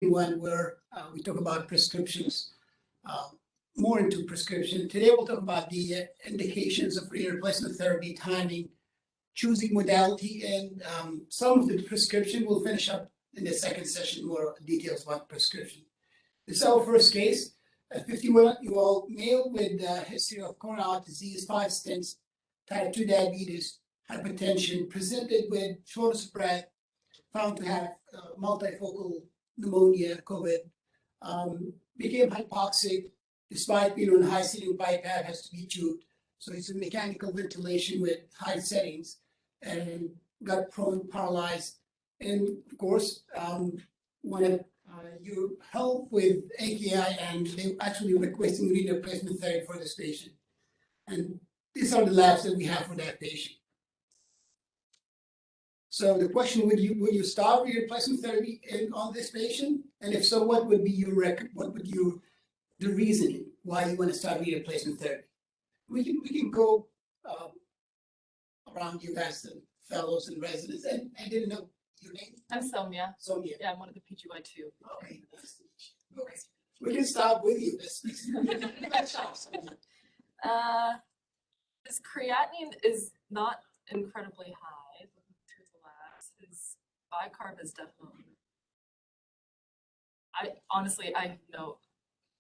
one where we talk about prescriptions, more into prescription. Today we'll talk about the indications of renal replacement therapy, timing, choosing modality, and some of the prescription. We'll finish up in the second session more details about prescription. This is our first case, a 51-year-old male with a history of coronary heart disease, 5 stents, type 2 diabetes, hypertension, presented with shortness of breath, found to have multifocal pneumonia, COVID, became hypoxic despite being on high setting BiPAP, has to be tubed. So it's a mechanical ventilation with high settings and got prone, paralyzed. And of course, wanted your help with AKI, and they actually requesting renal replacement therapy for this patient. And these are the labs that we have for that patient. So the question, would you start renal replacement therapy on this patient? And if so, what would be your the reasoning why you want to start renal replacement therapy? We can go around you guys, the fellows and residents, and I didn't know your name. I'm Sonia. Sonia. Yeah, I'm one of the PGY too. Okay. Okay. We can start with you. His creatinine is not incredibly high. Looking through the labs, his bicarb is definitely.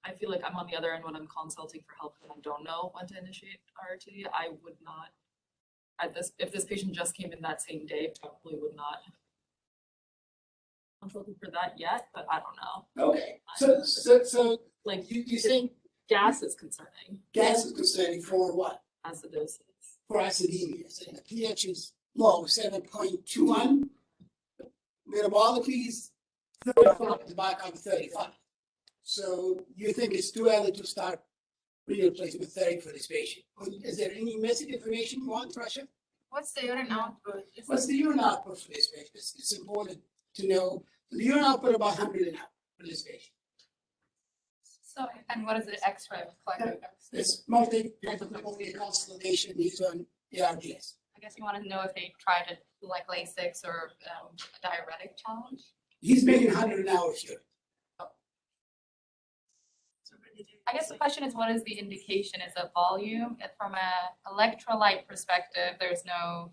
I feel like I'm on the other end when I'm consulting for help and I don't know when to initiate CRRT. I would not, if this patient just came in that same day, probably would not. I'm looking for that yet, but I don't know. Okay, so like you think gas is concerning. Gas is concerning for what? Acidosis. So acidemia. So the pH is low, 7.21. Metabolically is 35, the bicarb 35. So you think it's too early to start renal replacement therapy for this patient? Is there any missing information you want, Russia? What's the urine output? What's the urine output for this patient? It's important to know. The urine output about 100 an hour for this patient. So, and what does the X-ray look like? It's multi-pneumonia constellation used on ARDS. I guess you want to know if they tried it like Lasix or a diuretic challenge. He's making 100 an hour here. I guess the question is, what is the indication? Is it volume? From an electrolyte perspective, there's no,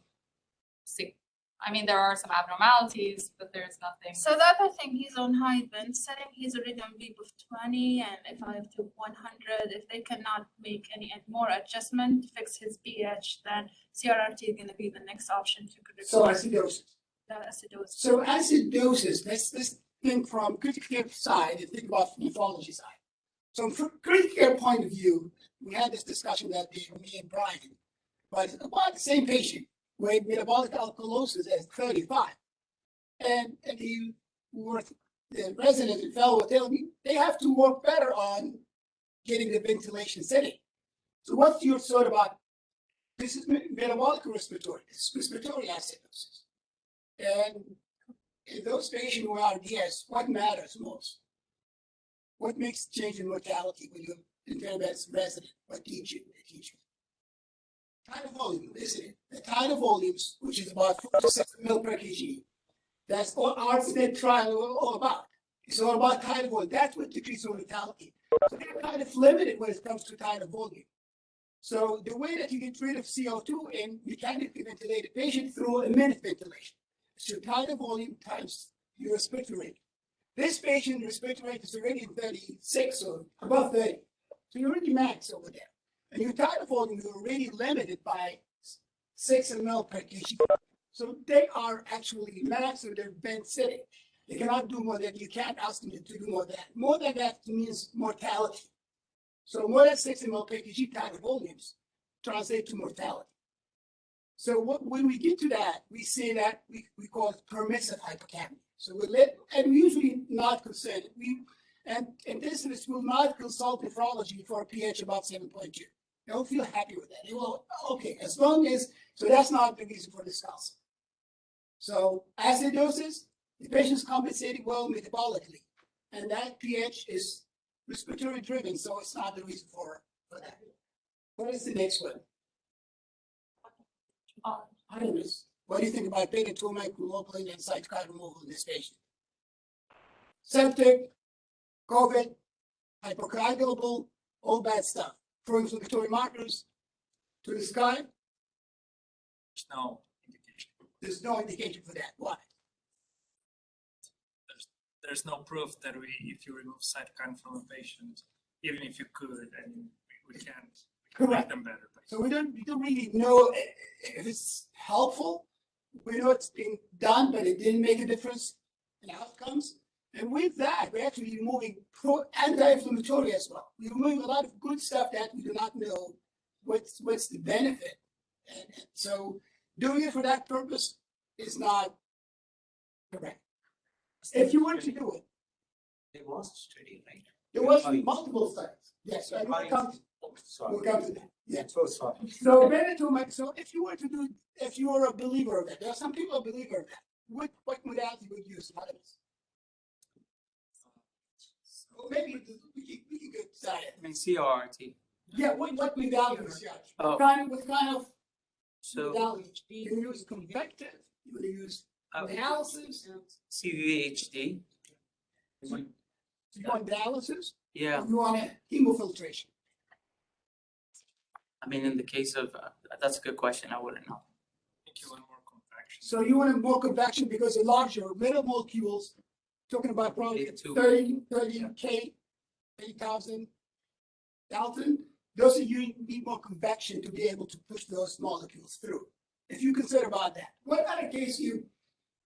I mean, there are some abnormalities, but there's nothing. So the other thing, he's on high vent setting. He's already on beep of 20, and if I have to 100, if they cannot make any more adjustment, fix his pH, then CRRT is going to be the next option to predict. So acidosis. Acidosis. So acidosis, let's think from critical care side and think about nephrology side. So from critical care point of view, we had this discussion that day with me and Brian, but about the same patient with metabolic alkalosis at 35. And the resident and fellow were telling me they have to work better on getting the ventilation setting. So what's your thought about this? Is metabolic respiratory, it's respiratory acidosis. And in those patients who are RDS, what matters most? What makes change in mortality when you intervene as resident? What teach you? Tidal volume, isn't it? The tidal volumes, which is about 4 to 6 ml per kg. That's all Aquita Trial all about. It's all about tidal volume. That's what decreases mortality. So they're kind of limited when it comes to tidal volume. So the way that you get rid of CO2 in mechanically ventilated patient through a minute ventilation. So tidal volume times your respiratory rate. This patient respiratory rate is already 36 or above 30. So you're already max over there. And your tidal volume is already limited by 6 ml per kg. So they are actually max of their vent setting. They cannot do more than, you can't ask them to do more than that. More than that means mortality. So more than 6 ml per kg tidal volumes translate to mortality. So when we get to that, we say that we call it permissive hypocapnia. So and we usually not concerned. And this will not consult nephrology for a pH about 7.2. They'll feel happy with that. They will, okay, as long as, so that's not the reason for discussing. So acidosis, the patient's compensating well metabolically, and that pH is respiratory driven, so it's not the reason for that. What is the next one? Artimus. What do you think about beta 2 microglobulin and cytokine removal in this patient? septic, COVID, hypercoagulable, all bad stuff. Pro-inflammatory markers to the sky. There's no indication. There's no indication for that. Why? There's no proof that if you remove cytokine from a patient, even if you could, and we can't make Correct. them better. So we don't really know if it's helpful. We know it's being done, but it didn't make a difference in outcomes. And with that, we're actually removing anti-inflammatory as well. We're removing a lot of good stuff that we do not know what's the benefit. And so doing it for that purpose is not correct. If you were to do it, There was a study, right? there was multiple studies. Yes, I will come Sorry. to that. Yeah. So sorry. So better to make, so if you were to do, if you were a believer of that, there are some people a believer of that. What modality would you use? Artimus? Well, maybe we can go decide it. I mean, CRRT. Yeah, what modality is yours? Oh. What kind of So modality? You can use convective, you want to use dialysis, CVHD. you want dialysis, Yeah, or you want a hemofiltration? I mean, in the case of, that's a good question. I wouldn't know. I think you want more compaction. So you want more convection because the larger little molecules, talking about probably 82. 30K, 80,000 Dalton, those are you need more convection to be able to push those molecules through. If you consider about that, what other case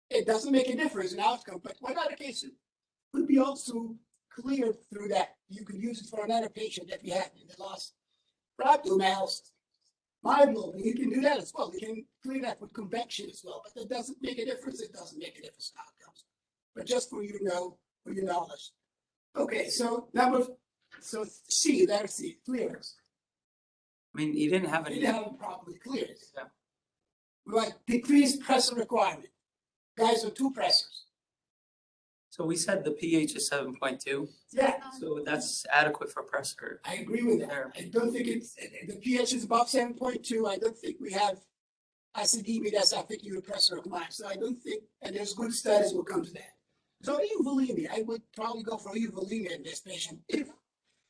it doesn't make a difference in outcome, but what other case could be also cleared through that? You could use it for another patient that we had in the last rhabdomyolysis, myoglobin. You can do that as well. You can clear that with convection as well, but that doesn't make a difference. It doesn't make a difference in outcomes. But just for you to know, for your knowledge. Okay, so C, there's C, clearance. I mean, you didn't have We any. didn't have it properly cleared. Yeah. Right, decreased pressure requirement. Guys are 2 pressors. So we said the pH is 7.2, Yeah, so that's adequate for pressure. I agree with that. I don't think the pH is above 7.2. I don't think we have acidemia that's affecting your pressure requirement. So I don't think, and there's good studies will come to that. So euvolemia, I would probably go for euvolemia in this patient. If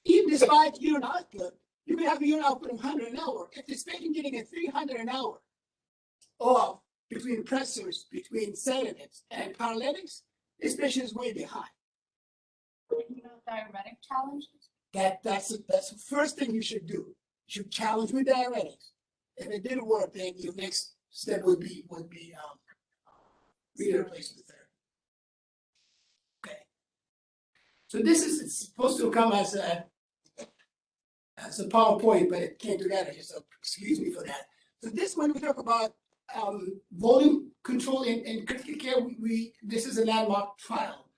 even despite urine output, you can have a urine output of 100 an hour. If this patient getting a 300 an hour, or between pressors, between sedatives and paralytics, this patient is way behind. Diuretic challenges? That's the first thing you should do. You should challenge with diuretics. If it didn't work, then your next step would be renal replacement therapy. Okay. So this is supposed to come as a PowerPoint, but it came together here, so excuse me for that. So this one we talk about volume control in critical care. This is a landmark trial.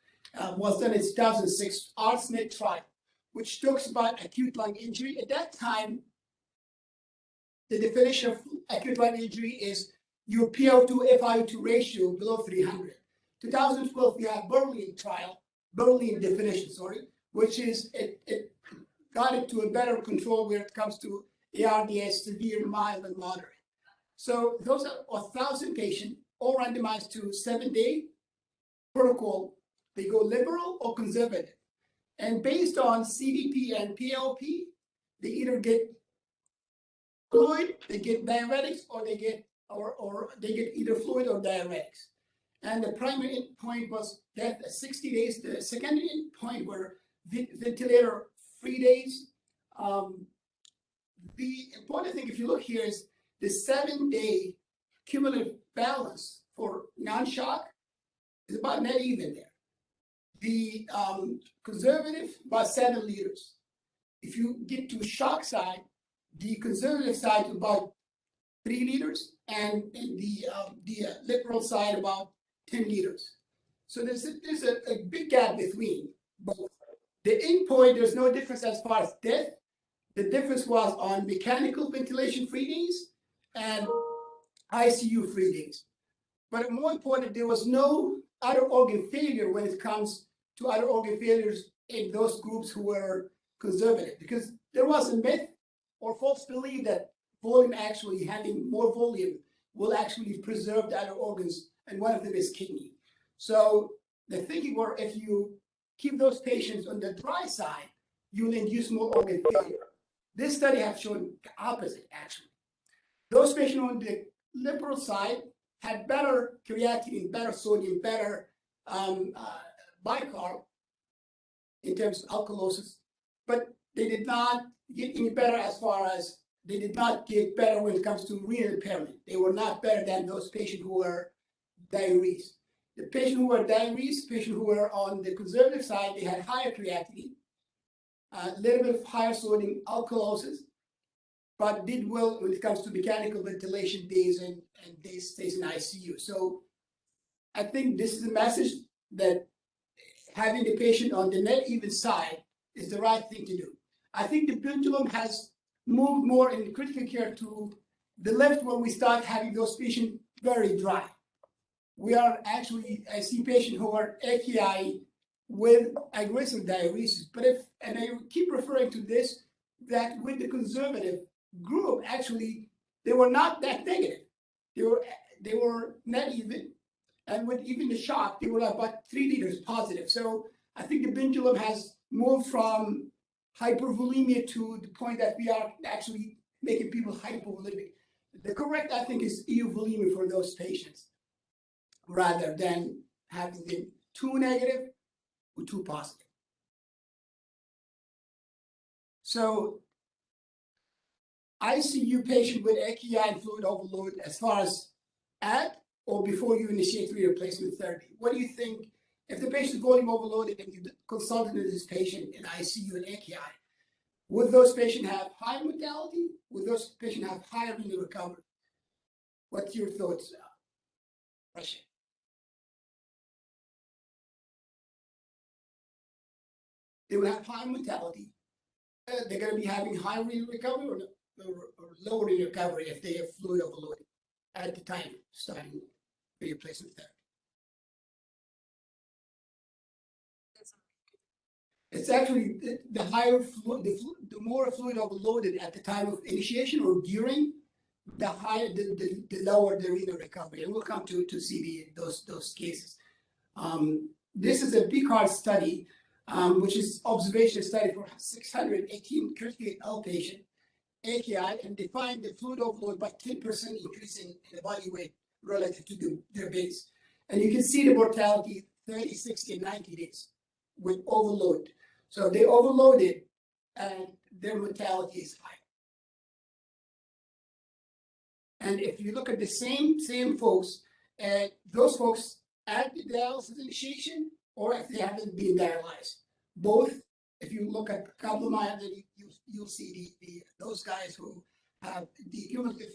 Was done in 2006, Artimus trial, which talks about acute lung injury. At that time, the definition of acute lung injury is your PO2 FiO2 ratio below 300. 2012, we have Berlin definition, which is it got it to a better control where it comes to ARDS, severe, mild, and moderate. So those are 1,000 patients, all randomized to 7-day protocol. They go liberal or conservative. And based on CDP and PLP, they either get fluid, they get diuretics, or they get either fluid or diuretics. And the primary endpoint was death at 60 days. The secondary endpoint were ventilator-free days. The important thing, if you look here, is the 7-day cumulative balance for non-shock is about net even there. The conservative, about 7 liters. If you get to shock side, the conservative side about 3 liters, and the liberal side about 10 liters. So there's a big gap between both. The endpoint, there's no difference as far as death. The difference was on mechanical ventilation free days and ICU free days. But more important, there was no other organ failure when it comes to other organ failures in those groups who were conservative, because there was a myth or false belief that volume, actually having more volume, will actually preserve the other organs, and one of them is kidney. So the thinking were, if you keep those patients on the dry side, you will induce more organ failure. This study has shown the opposite, actually. Those patients on the liberal side had better creatinine, better sodium, better bicarb in terms of alkalosis, but they did not get any better as far as they did not get better when it comes to renal impairment. They were not better than those patients who were diuresed. The patients who were diuresed, patients who were on the conservative side, they had higher creatinine, a little bit of higher sodium alkalosis, but did well when it comes to mechanical ventilation days and days stays in ICU. So I think this is a message that having the patient on the net even side is the right thing to do. I think the pendulum has moved more in the critical care to the left where we start having those patients very dry. We are actually, I see patients who are AKI with aggressive diuresis, but and I keep referring to this, that with the conservative group, actually, they were not that negative. They were not even, and with even the shock, they were about 3 liters positive. So I think the pendulum has moved from hypervolemia to the point that we are actually making people hypovolemic. The correct, I think, is euvolemia for those patients, rather than having them too negative or too positive. So ICU patient with AKI and fluid overload as far as at or before you initiate renal replacement therapy. What do you think if the patient is volume overloaded and you consulted with this patient in ICU and AKI? Would those patients have high mortality? Would those patients have higher renal recovery? What's your thoughts, Rashid? They will have high mortality. They're going to be having high renal recovery or low renal recovery if they have fluid overloaded at the time starting renal replacement therapy. It's actually the higher the more fluid overloaded at the time of initiation or during, the higher the lower the renal recovery. And we'll come to see those cases. This is a BCAR study, which is observation study for 618 critically ill patient AKI, and they find the fluid overload by 10% increase in the body weight relative to their base. And you can see the mortality 30, 60, and 90 days with overload. So they overloaded and their mortality is high. And if you look at the same folks, those folks at the dialysis initiation or if they haven't been dialyzed, both, if you look at Kaplan-Meier, then you'll see those guys who have the cumulative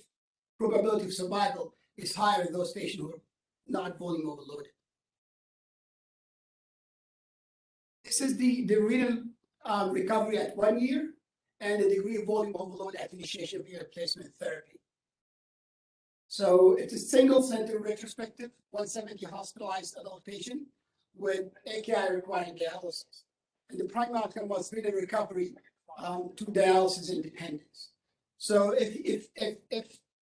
probability of survival is higher in those patients who are not volume overloaded. This is the renal recovery at 1 year and the degree of volume overload at initiation of renal replacement therapy. So it's a single center retrospective, 170 hospitalized adult patient with AKI requiring dialysis. And the primary outcome was renal recovery to dialysis independence. So if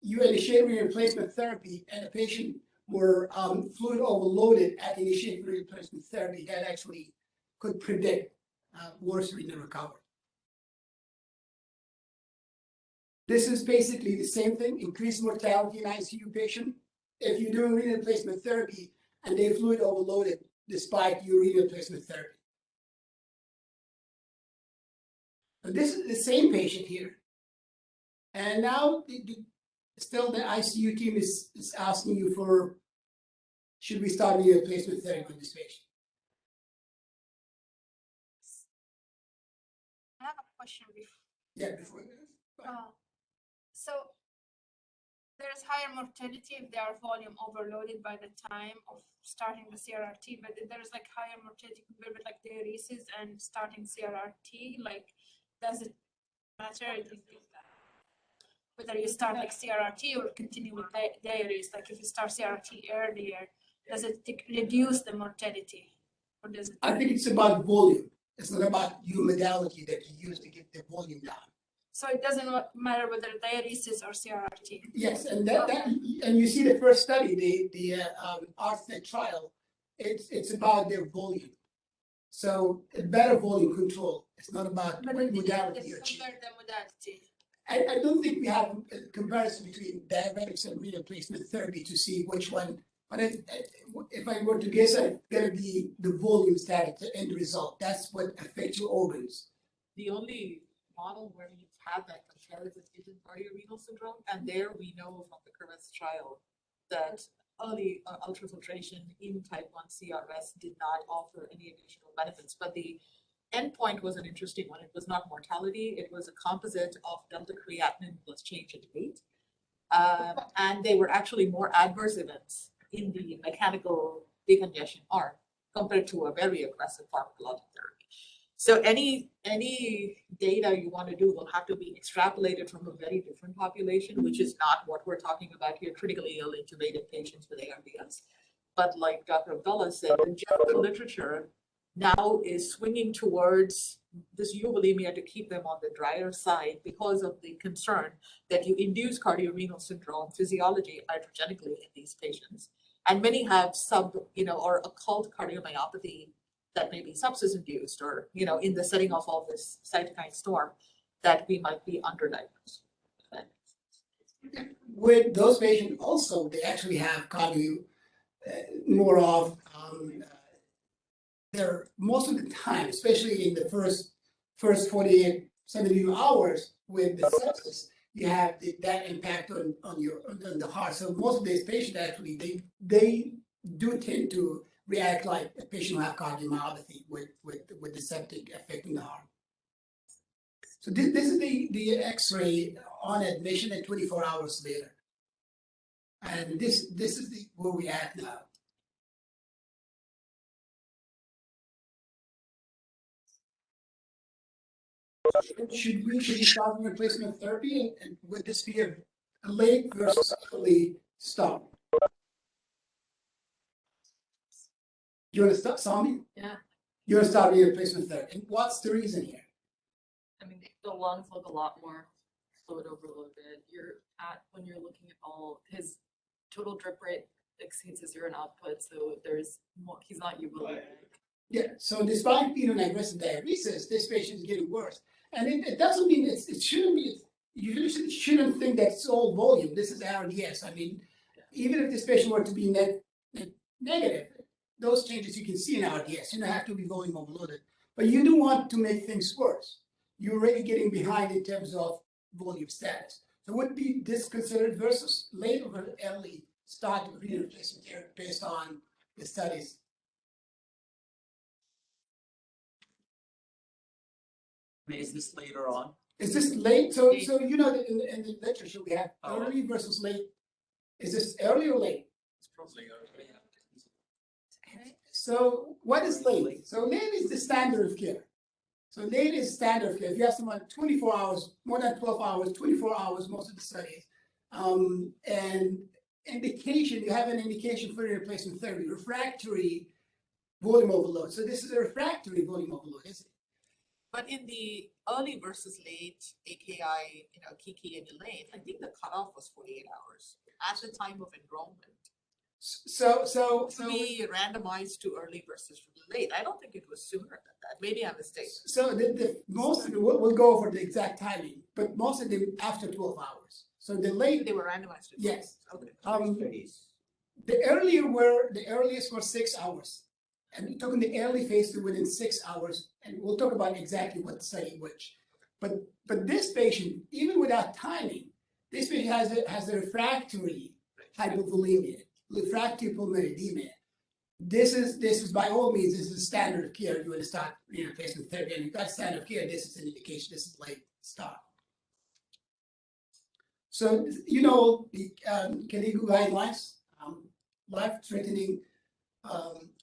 you initiate renal replacement therapy and a patient were fluid overloaded at initiation renal replacement therapy, that actually could predict worse renal recovery. This is basically the same thing, increased mortality in ICU patient. If you're doing renal replacement therapy and they fluid overloaded despite your renal replacement therapy. So this is the same patient here. And now still the ICU team is asking you for, should we start renal replacement therapy with this patient? I have a question before. Yeah, before this. So there's higher mortality if they are volume overloaded by the time of starting the CRRT, but there's like higher mortality compared with like diuresis and starting CRRT. Like, does it matter whether you start like CRRT or continue with diuresis? Like if you start CRRT earlier, does it reduce the mortality, or does it? I think it's about volume. It's not about your modality that you use to get the volume down. So it doesn't matter whether dialysis or CRRT. Yes, and and you see the first study, the Aquita Trial. It's about their volume. So a better volume control. It's not about But what it modality you're is achieving. compare the modality. I don't think we have a comparison between diabetics and renal replacement therapy to see which one. But if I were to guess, it's gonna be the volume static, the end result. That's what affects your organs. The only model where we've had that comparison is in cardiorenal syndrome, and there we know from the CRRT trial that early ultrafiltration in type 1 CRS did not offer any additional benefits, but the endpoint was an interesting one. It was not mortality, it was a composite of delta creatinine plus change in weight. And they were actually more adverse events in the mechanical decongestion arm compared to a very aggressive pharmacologic therapy. So any data you want to do will have to be extrapolated from a very different population, which is not what we're talking about here, critically ill intubated patients with ARDS. But like Dr. Abdalla said, the general literature now is swinging towards this euvolemia to keep them on the drier side because of the concern that you induce cardiorenal syndrome physiology iatrogenically in these patients. And many have or occult cardiomyopathy that may be sepsis induced or, in the setting of all this cytokine storm that we might be underdiagnosed. With those patients also, they actually have cardio more of, they're most of the time, especially in the first 48, 72 hours with the sepsis, you have that impact on the heart. So most of these patients actually, they do tend to react like a patient who have cardiomyopathy with the septic affecting the heart. So this is the X-ray on admission and 24 hours later. And this is where we at now. Should we start with replacement therapy and would this be a late versus early stop? You want to stop, Sami? Yeah. You want to start with replacement therapy. And what's the reason here? I mean, the lungs look a lot more fluid overloaded. When you're looking at his total drip rate exceeds his urine output, so there's more, he's not euleric. Yeah, so despite being on aggressive diuresis, this patient is getting worse. And it doesn't mean it shouldn't be, you shouldn't think that it's all volume. This is ARDS. I mean, even if this patient were to be negative, those changes you can see in ARDS, you don't have to be volume overloaded. But you do want to make things worse. You're already getting behind in terms of volume status. So would be this considered versus late or early start of renal replacement therapy based on the studies? Is this later on? Is this late? So you know that in the literature we have Oh. early versus late. Is this early or late? It's probably So what is late? So late is the standard of care. So late is standard of care. If you have someone 24 hours, more than 12 hours, 24 hours, most of the studies. And indication, you have an indication for replacement therapy, refractory volume overload. So this is a refractory volume overload, isn't it? But in the early versus late AKI, Kiki and Elaine, I think the cutoff was 48 hours at the time of enrollment. So To be randomized to early versus late. I don't think it was sooner than that. Maybe I'm mistaken. So the most of it, we'll go over the exact timing, but most of them after 12 hours. So the late, They were randomized to. yes. Okay. The earliest were 6 hours. And we're talking the early phase to within 6 hours, and we'll talk about exactly what study which. But this patient, even without timing, this patient has a refractory hypovolemia, refractory pulmonary edema. This is by all means, this is standard of care. You want to start replacement therapy, and you've got standard of care. This is an indication. This is late start. So the KDIGO guidelines, life-threatening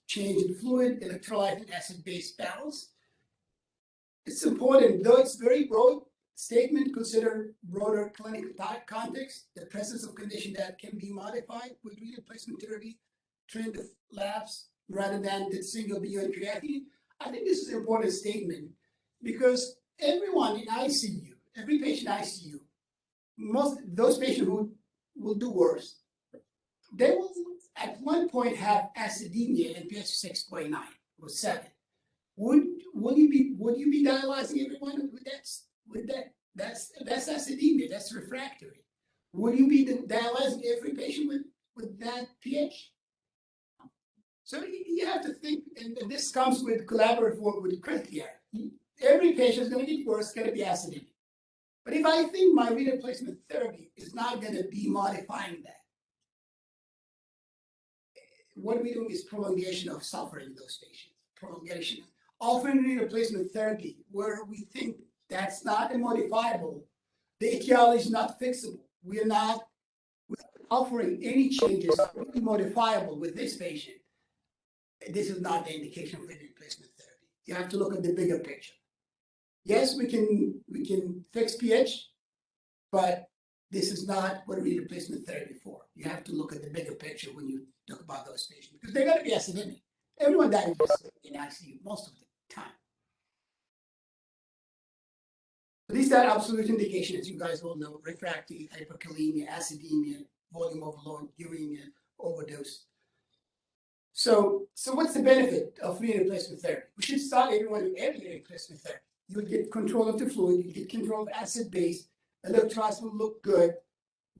change in fluid, electrolyte, and acid-base balance. It's important, though it's very broad statement, consider broader clinical context, the presence of condition that can be modified with renal replacement therapy, trend of labs rather than the single BUN creatinine. I think this is an important statement because everyone in ICU, every patient in ICU, those patients who will do worse, they will at one point have acidemia and pH 6.9 or 7. would you be dialyzing everyone with that's acidemia, that's refractory. Would you be dialyzing every patient with that pH? So you have to think, and this comes with collaborative work with critical care. Every patient is going to get worse, going to be acidemia. But if I think my renal replacement therapy is not going to be modifying that, what we do is prolongation of suffering in those patients. Prolongation, offering renal replacement therapy where we think that's not modifiable, the etiology is not fixable. We're not offering any changes really modifiable with this patient. This is not the indication for renal replacement therapy. You have to look at the bigger picture. Yes, we can fix pH, but this is not what renal replacement therapy for. You have to look at the bigger picture when you talk about those patients because they're going to be acidemic. Everyone dies in ICU most of the time. These are absolute indications. You guys all know: refractory, hyperkalemia, acidemia, volume overload, uremia, overdose. So what's the benefit of renal replacement therapy? We should start everyone with every renal replacement therapy. You will get control of the fluid, you get control of acid base, electrolytes will look good,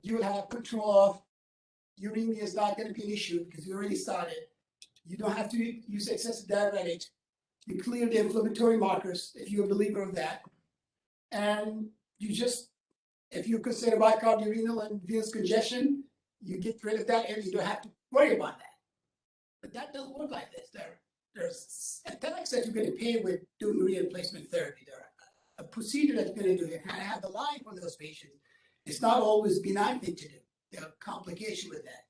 you will have control of uremia is not going to be an issue because you already started. You don't have to use excessive diuretics. You clear the inflammatory markers if you're a believer of that. And you just, if you consider bicarb-renal and venous congestion, you get rid of that and you don't have to worry about that. But that doesn't work like this. There's attacks that you're going to pay with doing renal replacement therapy. There a procedure that you're going to do. You kind of have the line for those patients. It's not always a benign thing to do. There are complications with that.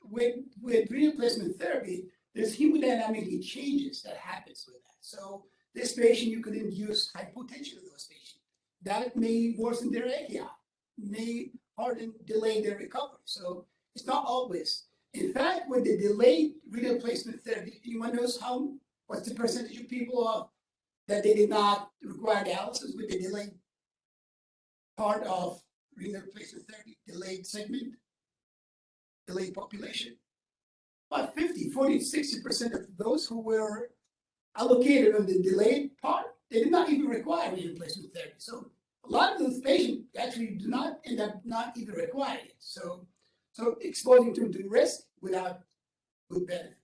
With renal replacement therapy, there's hemodynamic changes that happens with that. So this patient, you could induce hypotension in those patients. That may worsen their AKI, may harden, delay their recovery. So it's not always. In fact, with the delayed renal replacement therapy, anyone knows what's the percentage of people that they did not require dialysis with the delayed part of renal replacement therapy, delayed segment, delayed population? About 50, 40, 60% of those who were allocated on the delayed part, they did not even require renal replacement therapy. So a lot of those patients actually do not end up not even requiring it. So exposing them to risk without good benefit.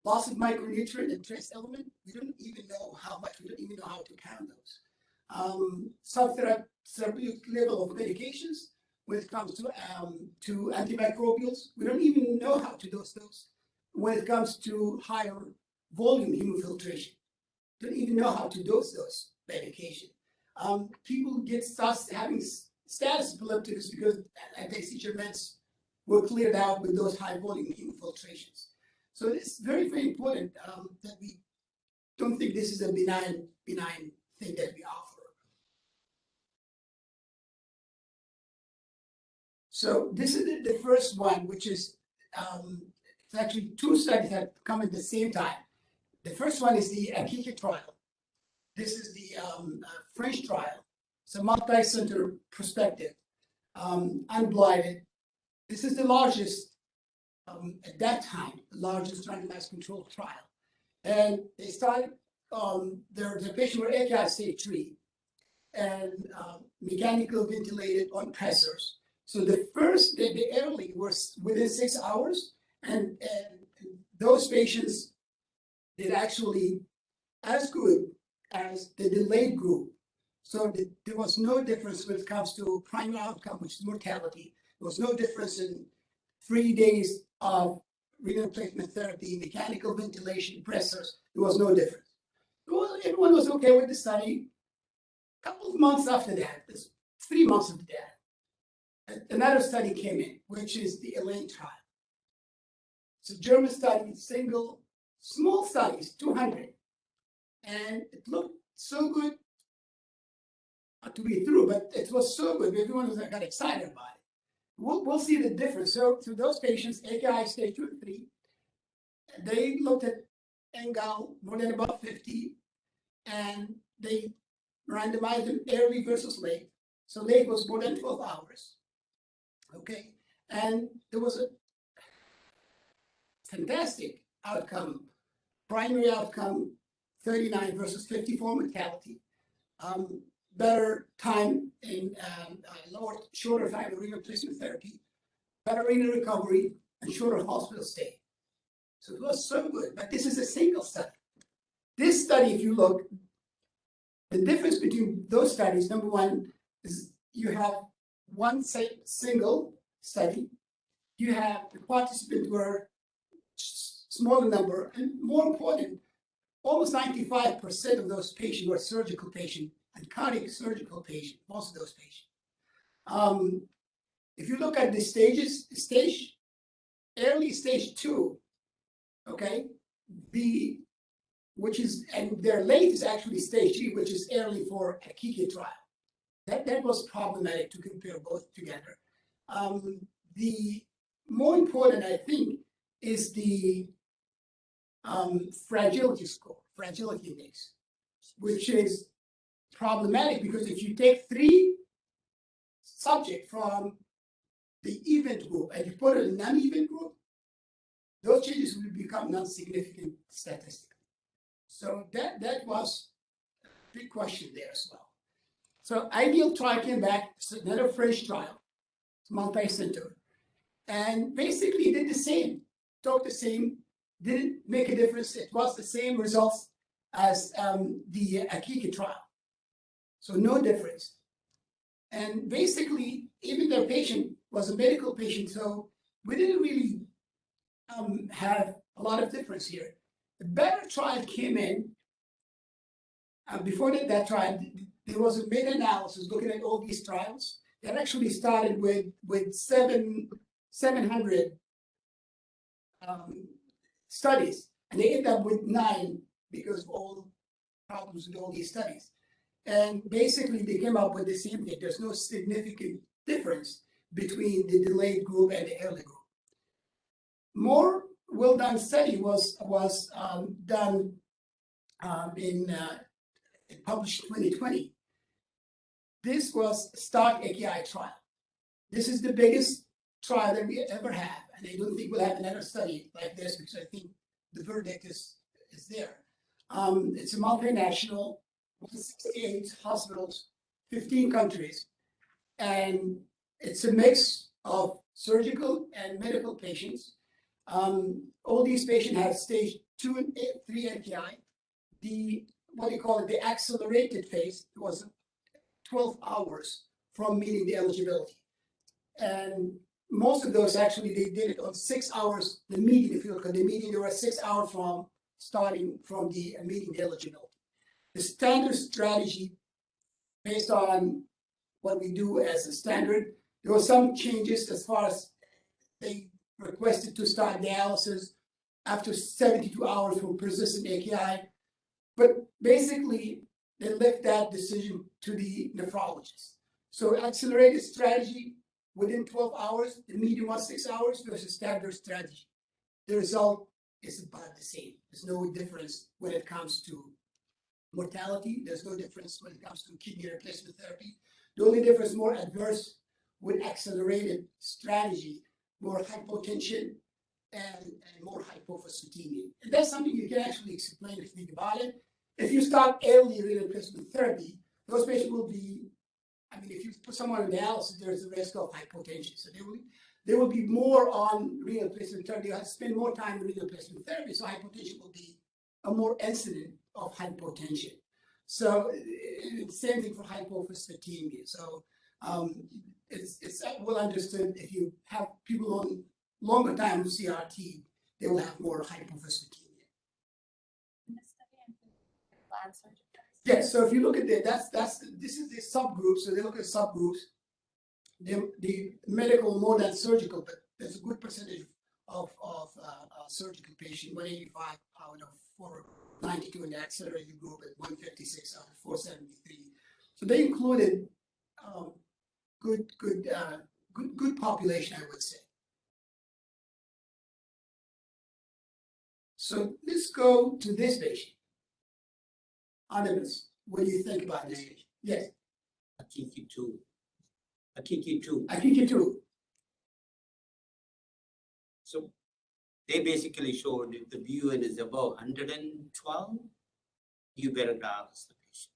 Loss of micronutrient and trace element, we don't even know how much, we don't even know how to count those. Subtherapeutic level of medications when it comes to antimicrobials, we don't even know how to dose those. When it comes to higher volume hemofiltration, don't even know how to dose those medications. People start having status epilepticus because anti-seizure meds were cleared out with those high volume hemofiltrations. So it's very, very important that we don't think this is a benign thing that we offer. So this is the first one, which is it's actually two studies that come at the same time. The first one is the Aquita Trial. This is the French trial. It's a multi-center perspective, unblinded. This is the largest, at that time, the largest randomized controlled trial. And they started, the patient were AKI stage 3 and mechanical ventilated on pressors. So the early was within 6 hours, and those patients did actually as good as the delayed group. So there was no difference when it comes to primary outcome, which is mortality. There was no difference in 3 days of renal replacement therapy, mechanical ventilation, pressors. There was no difference. Well, everyone was okay with the study. A couple of months after that, 3 months after that, another study came in, which is the Elaine Trial. It's a German study, small studies, 200. And it looked so good, not to be true, but it was so good, everyone got excited about it. We'll see the difference. So to those patients, AKI stage 2 and 3, they looked at NGAL more than about 50, and they randomized them early versus late. So late was more than 12 hours. Okay, and there was a fantastic outcome primary outcome 39 versus 54 mortality, better time in shorter time of renal replacement therapy, better renal recovery, and shorter hospital stay. So it was so good, but this is a single study. This study, if you look, the difference between those studies, number one, is you have one single study, you have the participants were smaller number, and more important, almost 95% of those patients were surgical patients and cardiac surgical patients, most of those patients. If you look at the stages, early stage 2, okay, and their late is actually stage 3, which is early for Aki Trial. That was problematic to compare both together. The more important, I think, is the fragility score, fragility index, which is problematic because if you take 3 subjects from the event group and you put it in non-event group, those changes will become non-significant statistically. So that was a big question there as well. So Ideal Trial came back, it's another French trial, multi-center, and basically did the same, talked the same, didn't make a difference. It was the same results as the Aki Trial. So no difference. And basically, even their patient was a medical patient, so we didn't really have a lot of difference here. The better trial came in. Before that trial, there was a meta-analysis looking at all these trials. That actually started with 700 studies, and they ended up with 9 because of all problems with all these studies. And basically, they came up with the same thing. There's no significant difference between the delayed group and the early group. More well-done study was done in published 2020. This was START Aki Trial. This is the biggest trial that we ever have, and I don't think we'll have another study like this because I think the verdict is there. It's a multinational, 168 hospitals, 15 countries, and it's a mix of surgical and medical patients. All these patients have stage 2 and 3 AKI. The accelerated phase was 12 hours from meeting the eligibility. And most of those actually, they did it on 6 hours, the median, if you look at the median, there were 6 hours from starting from the meeting the eligibility. The standard strategy, based on what we do as a standard, there were some changes as far as they requested to start dialysis after 72 hours from persistent AKI. But basically, they left that decision to the nephrologist. So accelerated strategy within 12 hours, the median was 6 hours versus standard strategy. The result is about the same. There's no difference when it comes to mortality. There's no difference when it comes to kidney replacement therapy. The only difference, more adverse with accelerated strategy, more hypotension and more hypophosphatemia. And that's something you can actually explain if you think about it. If you start early renal replacement therapy, those patients will be, if you put someone on dialysis, there's a risk of hypotension. So they will be more on renal replacement therapy. They have to spend more time in renal replacement therapy. So hypotension will be a more incident of hypotension. So same thing for hypophosphatemia. So it's well understood if you have people on longer time with CRRT, they will have more hypophosphatemia. Yes, so if you look at this is the subgroup. So they look at subgroups. The medical more than surgical, but there's a good percentage of surgical patients, 185 out of 492 in the accelerated group and 156 out of 473. So they included good population, I would say. So let's go to this patient. Artimus, what do you think about this patient? Yes. Aki 2. Aki 2. Aki 2. So they basically showed if the BUN is above 112, you better dialyze the patient.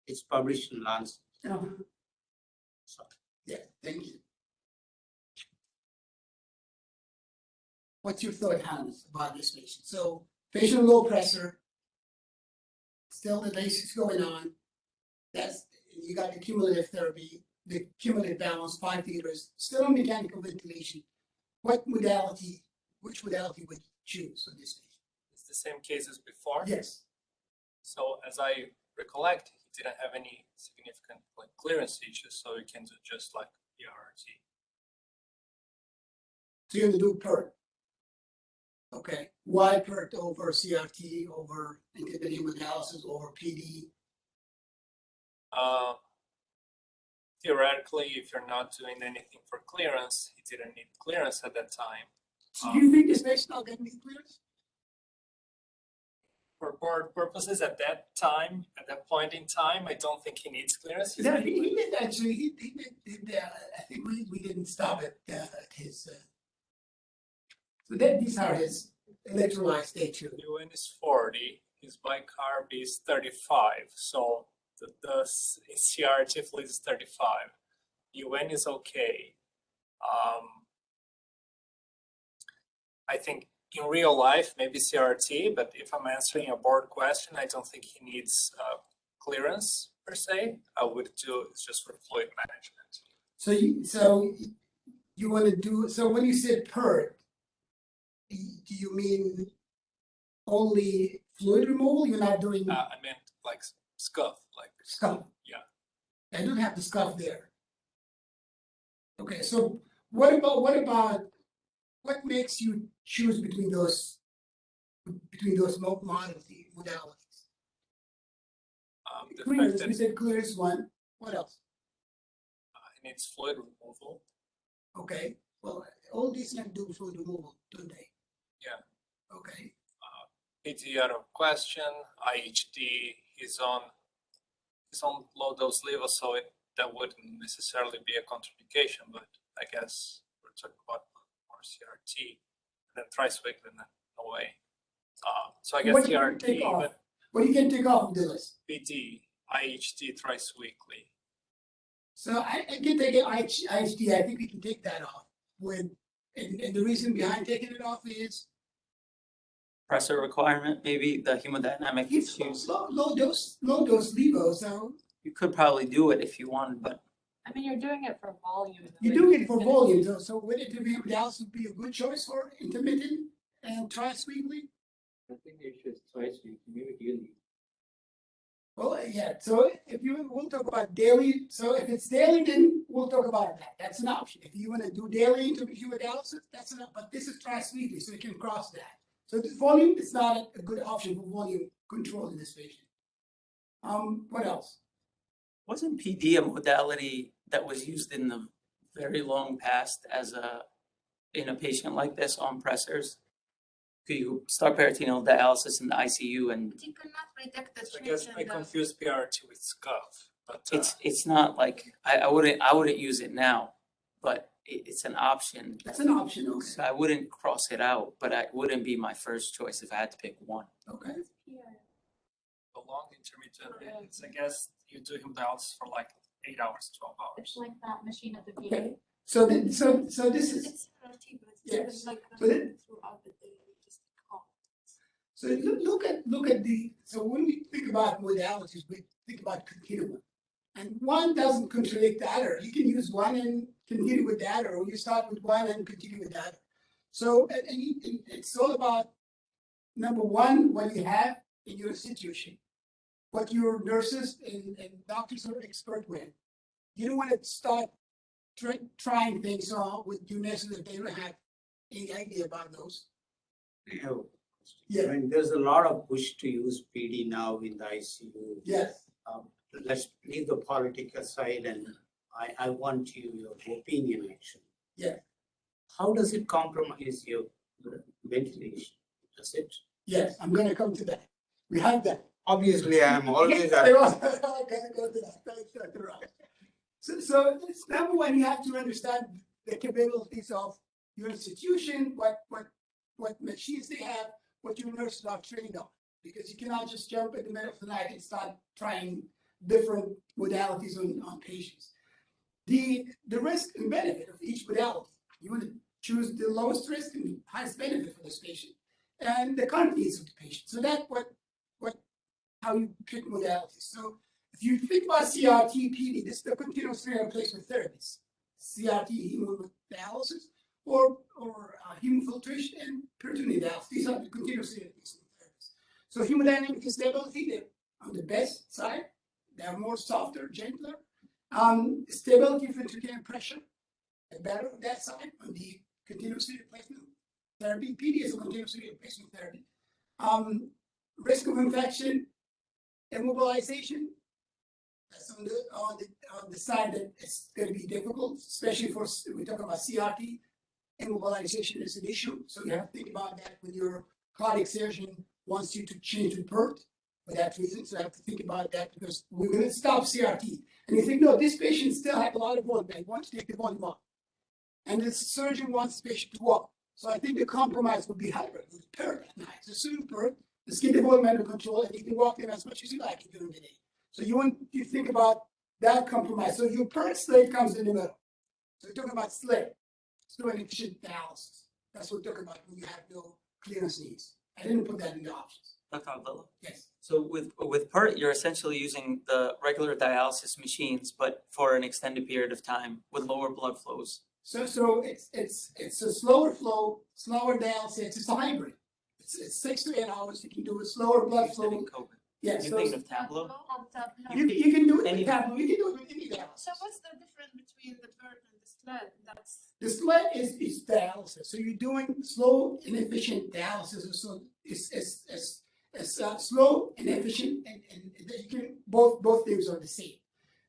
It's published in Lancet. So, Yeah, thank you. What's your thought, Hans, about this patient? So patient low pressure, still the dialysis going on. That's, you got the cumulative therapy, the cumulative balance, 5 liters, still on mechanical ventilation. What modality, which modality would you choose for this patient? It's the same case as before. Yes. So as I recollect, he didn't have any significant like clearance issues, so you can do just like CRRT. So you're gonna do PERT. Okay, why PERT over CRT, over intermittent hemodialysis, over PD? Theoretically, if you're not doing anything for clearance, he didn't need clearance at that time. So do you think this patient not gonna need clearance? For board purposes, at that time, at that point in time, I don't think he needs clearance. He's No, been he did actually, he did, I think we didn't stop at his, so that, these are his electrolyte state too. UN is 40, his bicarb is 35, so the CRRT fluid is 35. UN is okay. I think in real life, maybe CRRT, but if I'm answering a board question, I don't think he needs clearance per se. I would do it's just for fluid management. So you wanna do, so when you said PERT, do you mean only fluid removal? You're not doing I meant like scuff, like scuff? yeah. I don't have the scuff there. Okay, so what about, what makes you choose between those modalities? The fact Clearance, that we said clearance one, what else? it needs fluid removal. Okay, well, all these can do fluid removal, don't they? Yeah. Okay, PT out of question. IHD is on low dose level, so that wouldn't necessarily be a contraindication, but I guess we're talking about more CRT and then thrice weekly, no way. So I guess what you can CRT, take off, but what you can take off of the list? PT, IHD thrice weekly. So I can take it, IHD, I think we can take that off with, and the reason behind taking it off is Pressure requirement, maybe the hemodynamic it's issues. low dose levo, so You could probably do it if you wanted, but I mean, you're doing it for volume. you're doing it for volume, so would intermittent dialysis would be a good choice for intermittent and twice weekly? I think it should twice weekly, maybe yearly. Well, yeah, so we'll talk about daily, so if it's daily, then we'll talk about that, that's an option. If you wanna do daily intermittent dialysis, that's enough, but this is twice weekly, so you can cross that. So this volume is not a good option for volume control in this patient. What else? wasn't PD a modality that was used in the very long past in a patient like this on pressors? Could you start peritoneal dialysis in the ICU and But you cannot predict the So I guess change I in the. confuse PRT with scuff, but it's not like, I wouldn't use it now, but it's an option. That's an option, okay, So I wouldn't cross it out, but it wouldn't be my first choice if I had to pick one. okay. the long intermittent is, I guess you do hemodialysis for like 8 hours, 12 hours. It's like that machine at the VA. Okay, so this is, It's CRRT, but it's Yes. just like So then- throughout the day, you just call. so look at the, so when we think about modalities, we think about continuum. And one doesn't contradict the other, you can use one and continue with that, or you start with one and continue with that. So, and it's all about, number one, what you have in your institution, what your nurses and doctors are expert with. You don't want to start trying things with your nurses if they don't have any idea about those. Yeah. Yeah. I mean, there's a lot of push to use PD now in the ICU. Yes. Let's leave the politics aside, and I want your opinion actually. Yeah. How does it compromise your ventilation? Does it? Yes, I'm gonna come to that. We have that. Obviously, I'm always. I was gonna go to that. That's exactly right. So it's number one, you have to understand the capabilities of your institution, what what machines they have, what your nurses are trained on. Because you cannot just jump in the middle of the night and start trying different modalities on patients. The risk and benefit of each modality. You want to choose the lowest risk and highest benefit for this patient, and the current needs of the patient. So that's how you pick modalities. So if you think about CRT, PD, this is the continuous renal replacement therapies. CRT, hemodialysis, or hemofiltration and peritoneal dialysis. These are the continuous renal replacement therapies. So hemodynamic stability, they're on the best side. They're more softer, gentler. Stability of ventricular pressure, better on that side on the continuous replacement therapy. PD is a continuous replacement therapy. Risk of infection, immobilization. That's on the side that it's going to be difficult, especially for we talk about CRT. Immobilization is an issue, so you have to think about that when your cardiac surgeon wants you to change the PERT for that reason. So I have to think about that because we're going to stop CRT. And you think, no, this patient still has a lot of volume. They want to take the volume off. And the surgeon wants the patient to walk. So I think the compromise would be hybrid with PERT at night. So soon PERT, let's get the volume under control, and you can walk them as much as you like during the day. So you think about that compromise. So your PERT slate comes in the middle. So we're talking about slate, slow and efficient dialysis. That's what we're talking about when you have no clearance needs. I didn't put that in the options. Dr. Abdalla? Yes. So with PERT, you're essentially using the regular dialysis machines, but for an extended period of time with lower blood flows. So it's a slower flow, slower dialysis. It's a hybrid. It's 6 to 8 hours. You can do a slower blood You said flow. in COVID. Yes. You So thinking of Tableau? you can do it Any- with tablet. You can do it with any dialysis. So what's the difference between the PERT and the SLED? That's The SLED is dialysis. So you're doing slow and efficient dialysis. So it's slow and efficient, and you can both things are the same.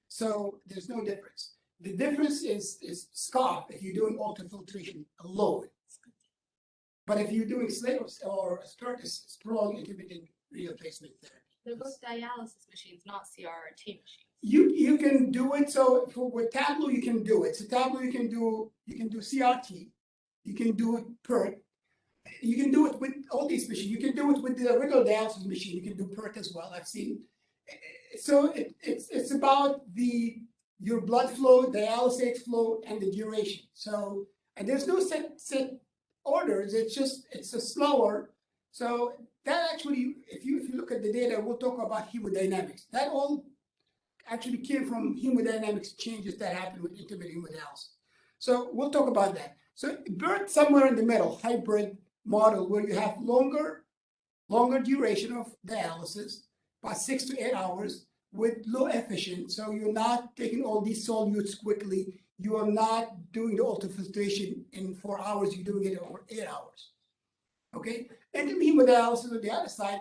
So there's no difference. The difference is SCOP if you're doing ultrafiltration alone. But if you're doing SLED or PERT, it's prolonged intermittent replacement therapy. They're both dialysis machines, not CRRT machines. You can do it. So with Tableau you can do it. So Tableau you can do CRT, you can do it PERT, you can do it with all these machines. You can do it with the regular dialysis machine. You can do PERT as well. I've seen. So it's about your blood flow, dialysate flow, and the duration. So and there's no set orders. It's a slower. So that actually, if you look at the data, we'll talk about hemodynamics. That all actually came from hemodynamics changes that happen with intermittent hemodialysis. So we'll talk about that. So PERT somewhere in the middle, hybrid model where you have longer duration of dialysis, about 6 to 8 hours with low efficient. So you're not taking all these solutes quickly. You are not doing the ultrafiltration in 4 hours. You're doing it over 8 hours. Okay, and the hemodialysis on the other side,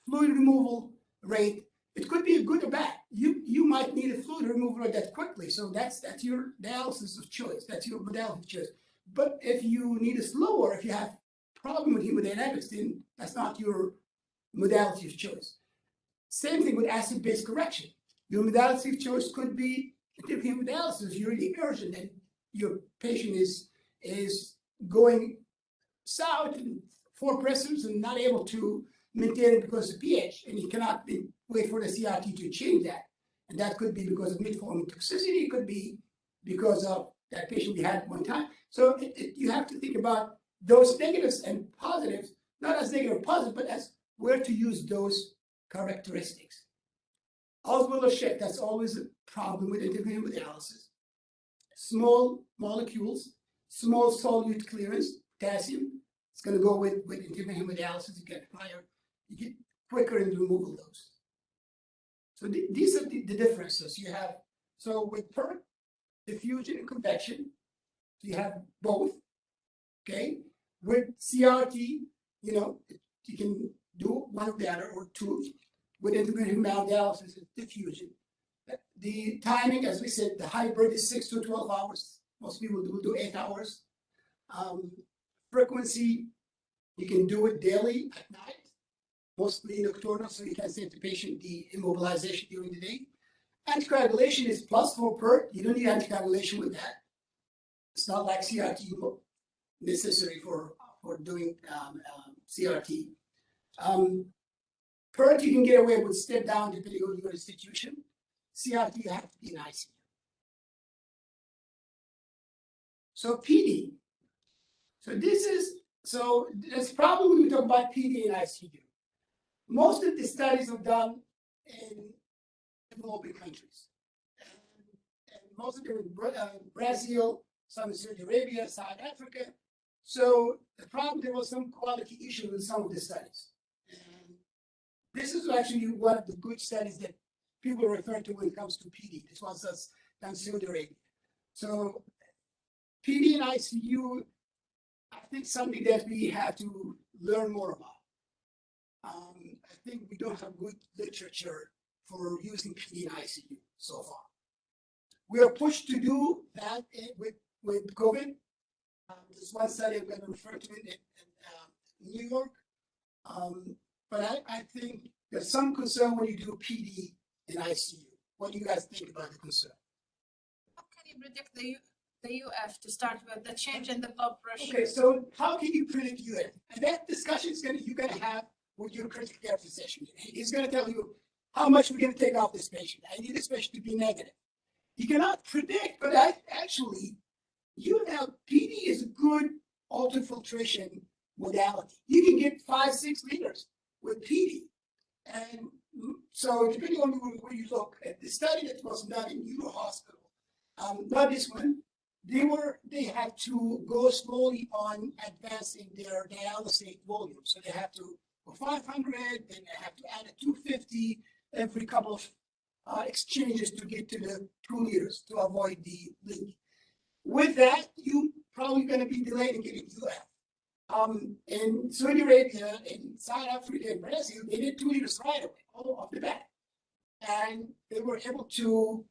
fluid removal rate, it could be a good or bad. You might need a fluid removal rate that quickly, so that's your dialysis of choice. That's your modality of choice. But if you need it slower, if you have problem with hemodynamics, then that's not your modality of choice. Same thing with acid-base correction. Your modality of choice could be if hemodialysis is really urgent and your patient is going south and 4 pressors and not able to maintain it because of pH, and you cannot wait for the CRT to change that. And that could be because of metformin toxicity, it could be because of that patient we had at one time. So you have to think about those negatives and positives, not as negative or positive, but as where to use those characteristics. Osmolar shift, that's always a problem with intermittent hemodialysis. Small molecules, small solute clearance, potassium, it's going to go with intermittent hemodialysis. You get higher, you get quicker in the removal of those. So these are the differences you have. So with PERT, diffusion and convection, you have both. Okay, with CRT, you can do one or the other or two. With intermittent hemodialysis, it's diffusion. The timing, as we said, the hybrid is 6 to 12 hours. Most people will do 8 hours. Frequency, you can do it daily at night, mostly nocturnal, so you can save the patient the immobilization during the day. Anticoagulation is plus for PERT. You don't need anticoagulation with that. It's not like CRT necessary for for doing CRT. PERT, you can get away with step down depending on your institution. CRT, you have to be in ICU. So PD. So that's probably when we talk about PD in ICU. Most of the studies are done in developing countries. And most of them in Brazil, some in Saudi Arabia, South Africa. So the problem, there was some quality issue with some of the studies. And this is actually one of the good studies that people refer to when it comes to PD. This was done in Saudi Arabia. So PD and ICU, I think something that we have to learn more about. I think we don't have good literature for using PD and ICU so far. We are pushed to do that with COVID. There's one study I'm going to refer to in New York. But I think there's some concern when you do PD in ICU. What do you guys think about the concern? How can you predict the UF to start with, the change in the blood pressure? Okay, so how can you predict UF? And that discussion is you're going to have with your critical care physician. He's going to tell you how much we're going to take off this patient. I need this patient to be negative. You cannot predict, but actually, PD is a good ultrafiltration modality. You can get 5-6 liters with PD. And so depending on where you look at the study that was done in Euro Hospital, not this one, they had to go slowly on advancing their dialysis volume. So they have to go 500, then they have to add a 250 every couple of exchanges to get to the 2 liters to avoid the leak. With that, you probably going to be delayed in getting UF. In Saudi Arabia, in South Africa, and Brazil, they did 2 liters right away, all off the bat. And they were able to,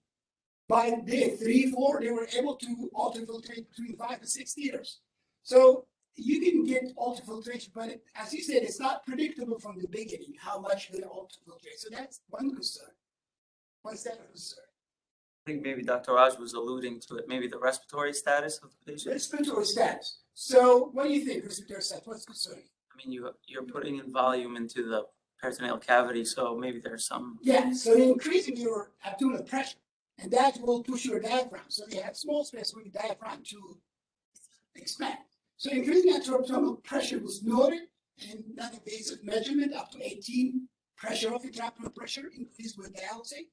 by day 3, 4, they were able to ultrafiltrate between 5 and 6 liters. So you can get ultrafiltration, but as you said, it's not predictable from the beginning how much you're going to ultrafiltrate. So that's one concern. What's that concern? I think maybe Dr. Raj was alluding to it, maybe the respiratory status of the patient. Respiratory status. So what do you think, respiratory status? What's concerning? I mean, you're putting in volume into the peritoneal cavity, so maybe there's some. Yeah, so you're increasing your abdominal pressure, and that will push your diaphragm. So you have small space for your diaphragm to expand. So increasing abdominal pressure was noted in non-invasive measurement up to 18 pressure of intraabdominal pressure increased with dialysate.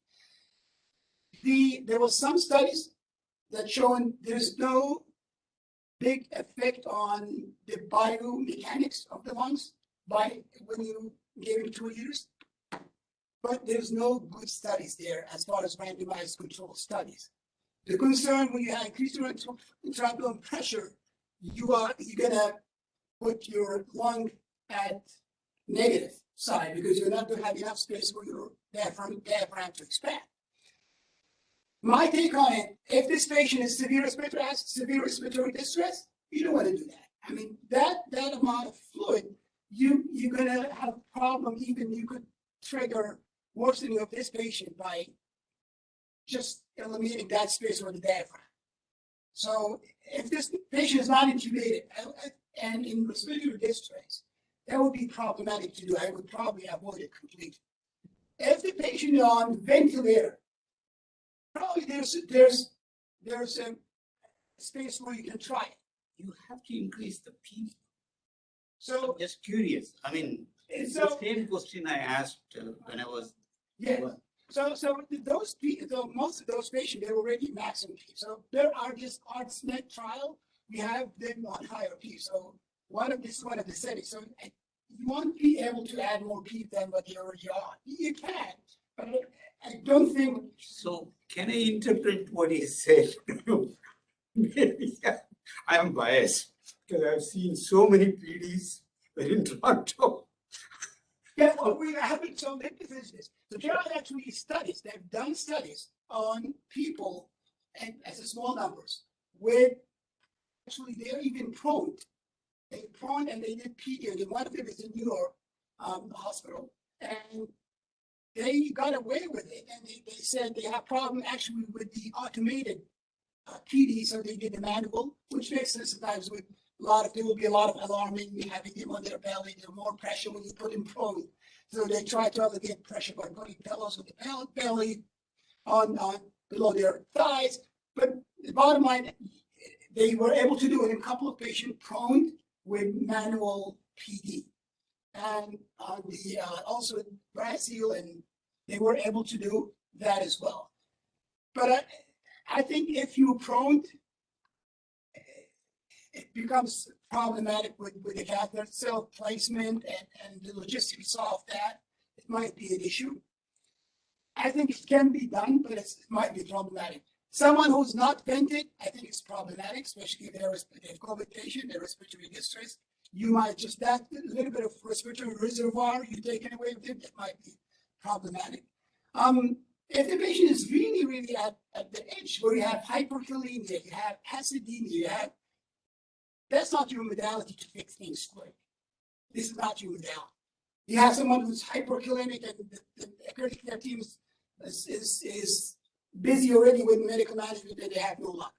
There was some studies that showing there's no big effect on the biomechanics of the lungs when you give it 2 liters, but there's no good studies there as far as randomized control studies. The concern when you have increased intraabdominal pressure, you're gonna put your lung at negative side because you're not going to have enough space for your diaphragm to expand. My take on it, if this patient is severe respiratory distress, you don't want to do that. I mean, that amount of fluid, you're going to have a problem. Even you could trigger worsening of this patient by just eliminating that space for the diaphragm. So if this patient is not intubated and in respiratory distress, that would be problematic to do. I would probably avoid it completely. If the patient is on ventilator, probably there's a space where you can try it. You have to increase the P. So I'm just curious. I mean, it's the same question I asked when I was. Yeah. So most of those patients, they're already maximum P. So there are this Artimus trial. We have them on higher P. So one of the settings. So you won't be able to add more P than what you already are. You can, but I don't think. So can I interpret what he said? Maybe I am biased because I've seen so many PDs in Toronto. Yeah, well, we haven't. So let me finish this. So there are actually studies. They've done studies on people, and as a small numbers, with actually they're even prone. They prone and they did PD. And one of them is in New York hospital, and they got away with it. And they said they have problem actually with the automated PD, so they did the manual, which makes sense sometimes with there will be a lot of alarming, having them on their belly, there's more pressure when you put them prone. So they try to alleviate pressure by putting pillows on the belly, on below their thighs. But the bottom line, they were able to do it in a couple of patients prone with manual PD. And on the also in Brazil, and they were able to do that as well. But I think if you prone, it becomes problematic with the catheter cell placement and the logistics of that. It might be an issue. I think it can be done, but it might be problematic. Someone who's not vented, I think it's problematic, especially if they're a COVID patient, they're respiratory distress. You might just, that little bit of respiratory reservoir you taken away with it, that might be problematic. If the patient is really, really at the edge where you have hyperkalemia, you have acidemia, that's not your modality to fix things quick. This is not your modality. You have someone who's hyperkalemic and the critical care team is busy already with medical management and they have no luck.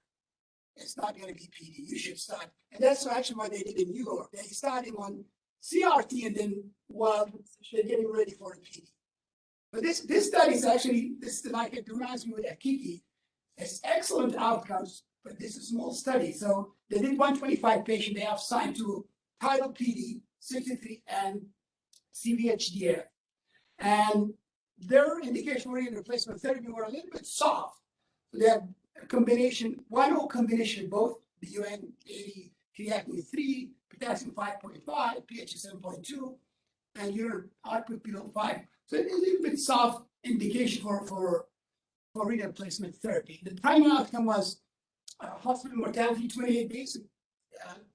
It's not going to be PD. You should start. And that's actually what they did in New York. They started on CRRT and then while they're getting ready for the PD. But this study is actually, this like it reminds me with Aki. It's excellent outcomes, but this is a small study. So they did 125 patients. They have assigned to tidal PD, 63, and CVHDF. And their indication for renal replacement therapy were a little bit soft. So they have a combination, one whole combination, both the UN 80, creatinine 3, potassium 5.5, pH 7.2, and urine output below 5. So it's a little bit soft indication for renal replacement therapy. The primary outcome was hospital mortality 28 days.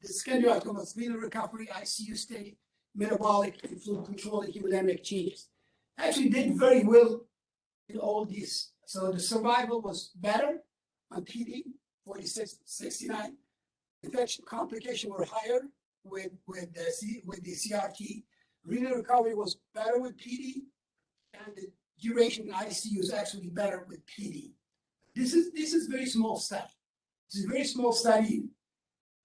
The secondary outcome was renal recovery, ICU stay, metabolic and fluid control, and hemodynamic changes. Actually did very well in all these. So the survival was better on PD, 46, 69. Infection complications were higher with the CRT. Renal recovery was better with PD, and the duration in ICU is actually better with PD. This is very small study. This is a very small study,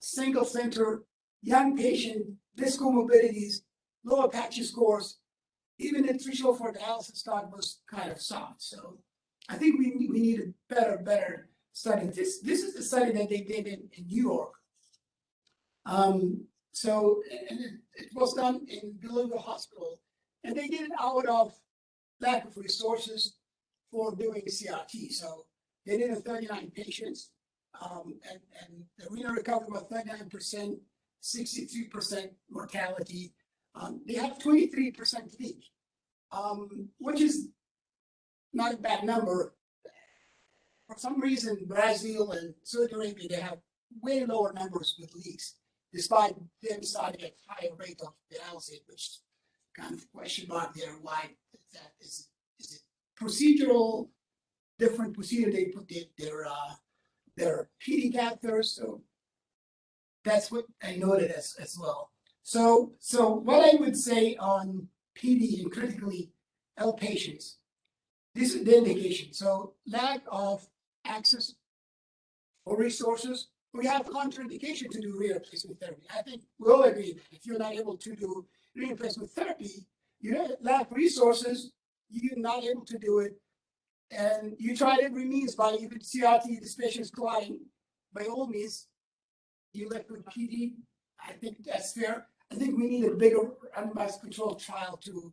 single center, young patient, this comorbidities, low Apache scores. Even the threshold for dialysis start was kind of soft. So I think we need a better study. This is the study that they did in New York. So it was done in Below Hospital, and they did it out of lack of resources for doing CRT. So they did 39 patients, and the renal recovery was 39%, 63% mortality. They have 23% leak, which is not a bad number. For some reason, Brazil and Saudi Arabia, they have way lower numbers with leaks, despite them starting at higher rate of dialysis, which kind of question mark there. Why that is it procedural, different procedure? They put their PD catheters, so that's what I noted as well. So what I would say on PD and critically ill patients, this is the indication. So lack of access or resources, we have contraindication to do renal replacement therapy. I think we all agree that if you're not able to do renal replacement therapy, you lack resources, you're not able to do it, and you tried every means by even CRT, this patient's clotting, by all means, you left with PD. I think that's fair. I think we need a bigger randomized controlled trial to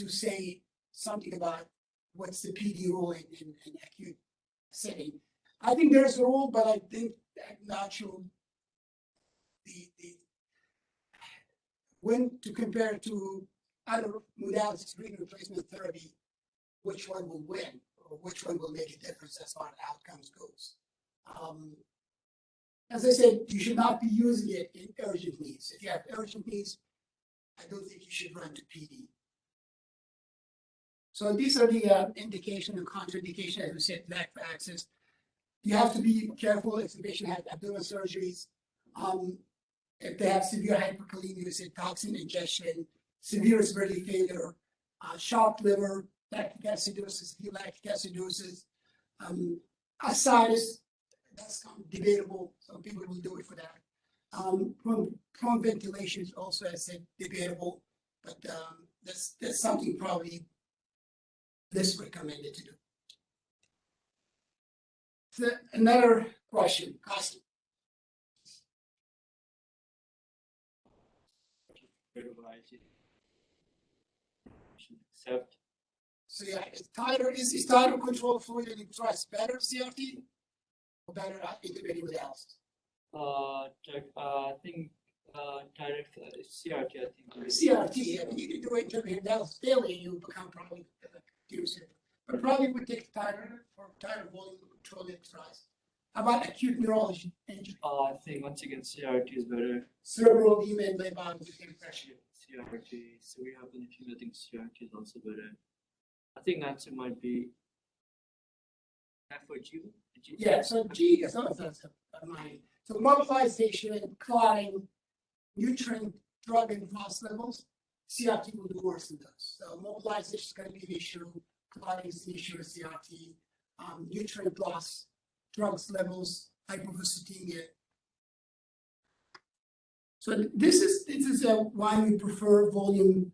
say something about what's the PD role in acute setting. I think there's a role, but I think I'm not sure the when to compare to other modalities, renal replacement therapy, which one will win or which one will make a difference as far as outcomes goes. As I said, you should not be using it in urgent needs. If you have urgent needs, I don't think you should run to PD. So these are the indication and contraindication, as we said, lack of access. You have to be careful if the patient had abdominal surgeries. If they have severe hyperkalemia, say toxin ingestion, severe respiratory failure, shocked liver, lactic acidosis, lactic acidosis, ascites, that's debatable. Some people will do it for that. Prone ventilation is also, I said, debatable, but that's something probably less recommended to do. So another question, Costa. Except So yeah, is tidal control fluid and trust better CRT or better integrated with dialysis? I think direct CRT. I think CRT, I mean, you can do it integrated dialysis daily, you become probably use it. But probably would take tidal or tidal volume control and trust. How about acute neurology injury? I think once again CRT is better. Cerebral edema and labile pressure. CRT. So we have anything. I think CRT is also better. I think answer might be F or G. Yeah, so G is not mine. So mobilization, clotting, nutrient, drug, and mass levels, CRT will do worse than those. So mobilization is going to be an issue, clotting is an issue with CRT, nutrient loss, drugs levels, hypophosphatemia. So this is why we prefer volume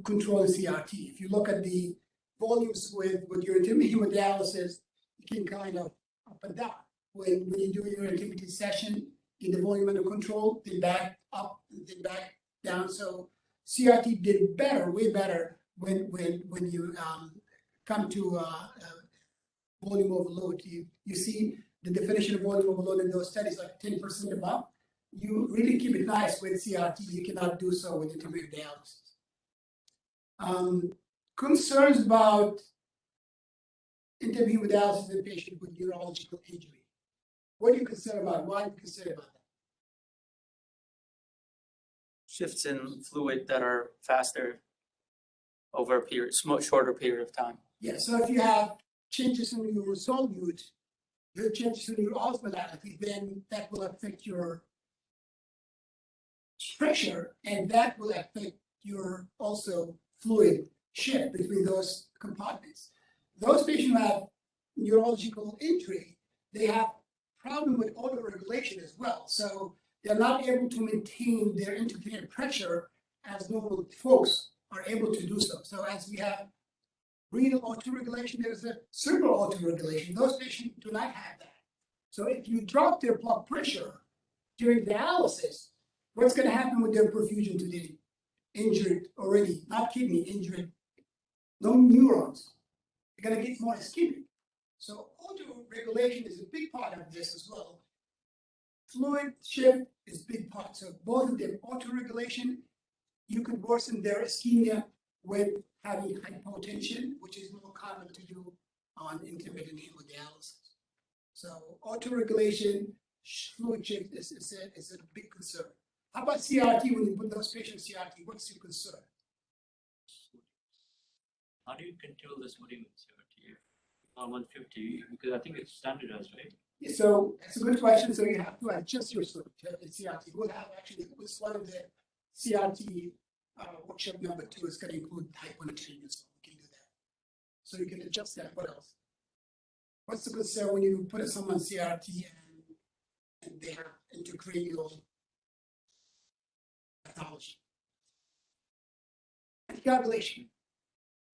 control in CRT. If you look at the volumes with your intermittent hemodialysis, you can kind of up and down. When you do your intermittent session, get the volume under control, then back up, and then back down. So CRT did better, way better when you come to volume overload. You see the definition of volume overload in those studies, like 10% above. You really keep it nice with CRT. You cannot do so with intermittent dialysis. Concerns about intermittent dialysis in patients with neurological injury. What are you concerned about? Why are you concerned about that? Shifts in fluid that are faster over a period, shorter period of time. Yeah, so if you have changes in your solute, your changes in your osmolality, then that will affect your pressure, and that will affect your also fluid shift between those compartments. Those patients who have neurological injury, they have problem with autoregulation as well. So they're not able to maintain their intracranial pressure as normal folks are able to do so. So as we have renal autoregulation, there's a cerebral autoregulation. Those patients do not have that. So if you drop their blood pressure during dialysis, what's going to happen with their perfusion to the injured already, not kidney, injured, no neurons? They're going to get more ischemic. So autoregulation is a big part of this as well. Fluid shift is a big part. So both of them, autoregulation, you could worsen their ischemia with having hypotension, which is more common to do on intermittent hemodialysis. So autoregulation, fluid shift is a big concern. How about CRT? When you put those patients CRT, what's your concern? How do you control the sodium in CRT? 150, because I think it's standardized, right? Yeah, so it's a good question. So you have to adjust your CRT. We'll have actually, this one of the CRT workshop number 2 is going to include hyponatremia, so we can do that. So you can adjust that. What else? What's the concern when you put someone CRT and they have intracranial pathology? Anticoagulation.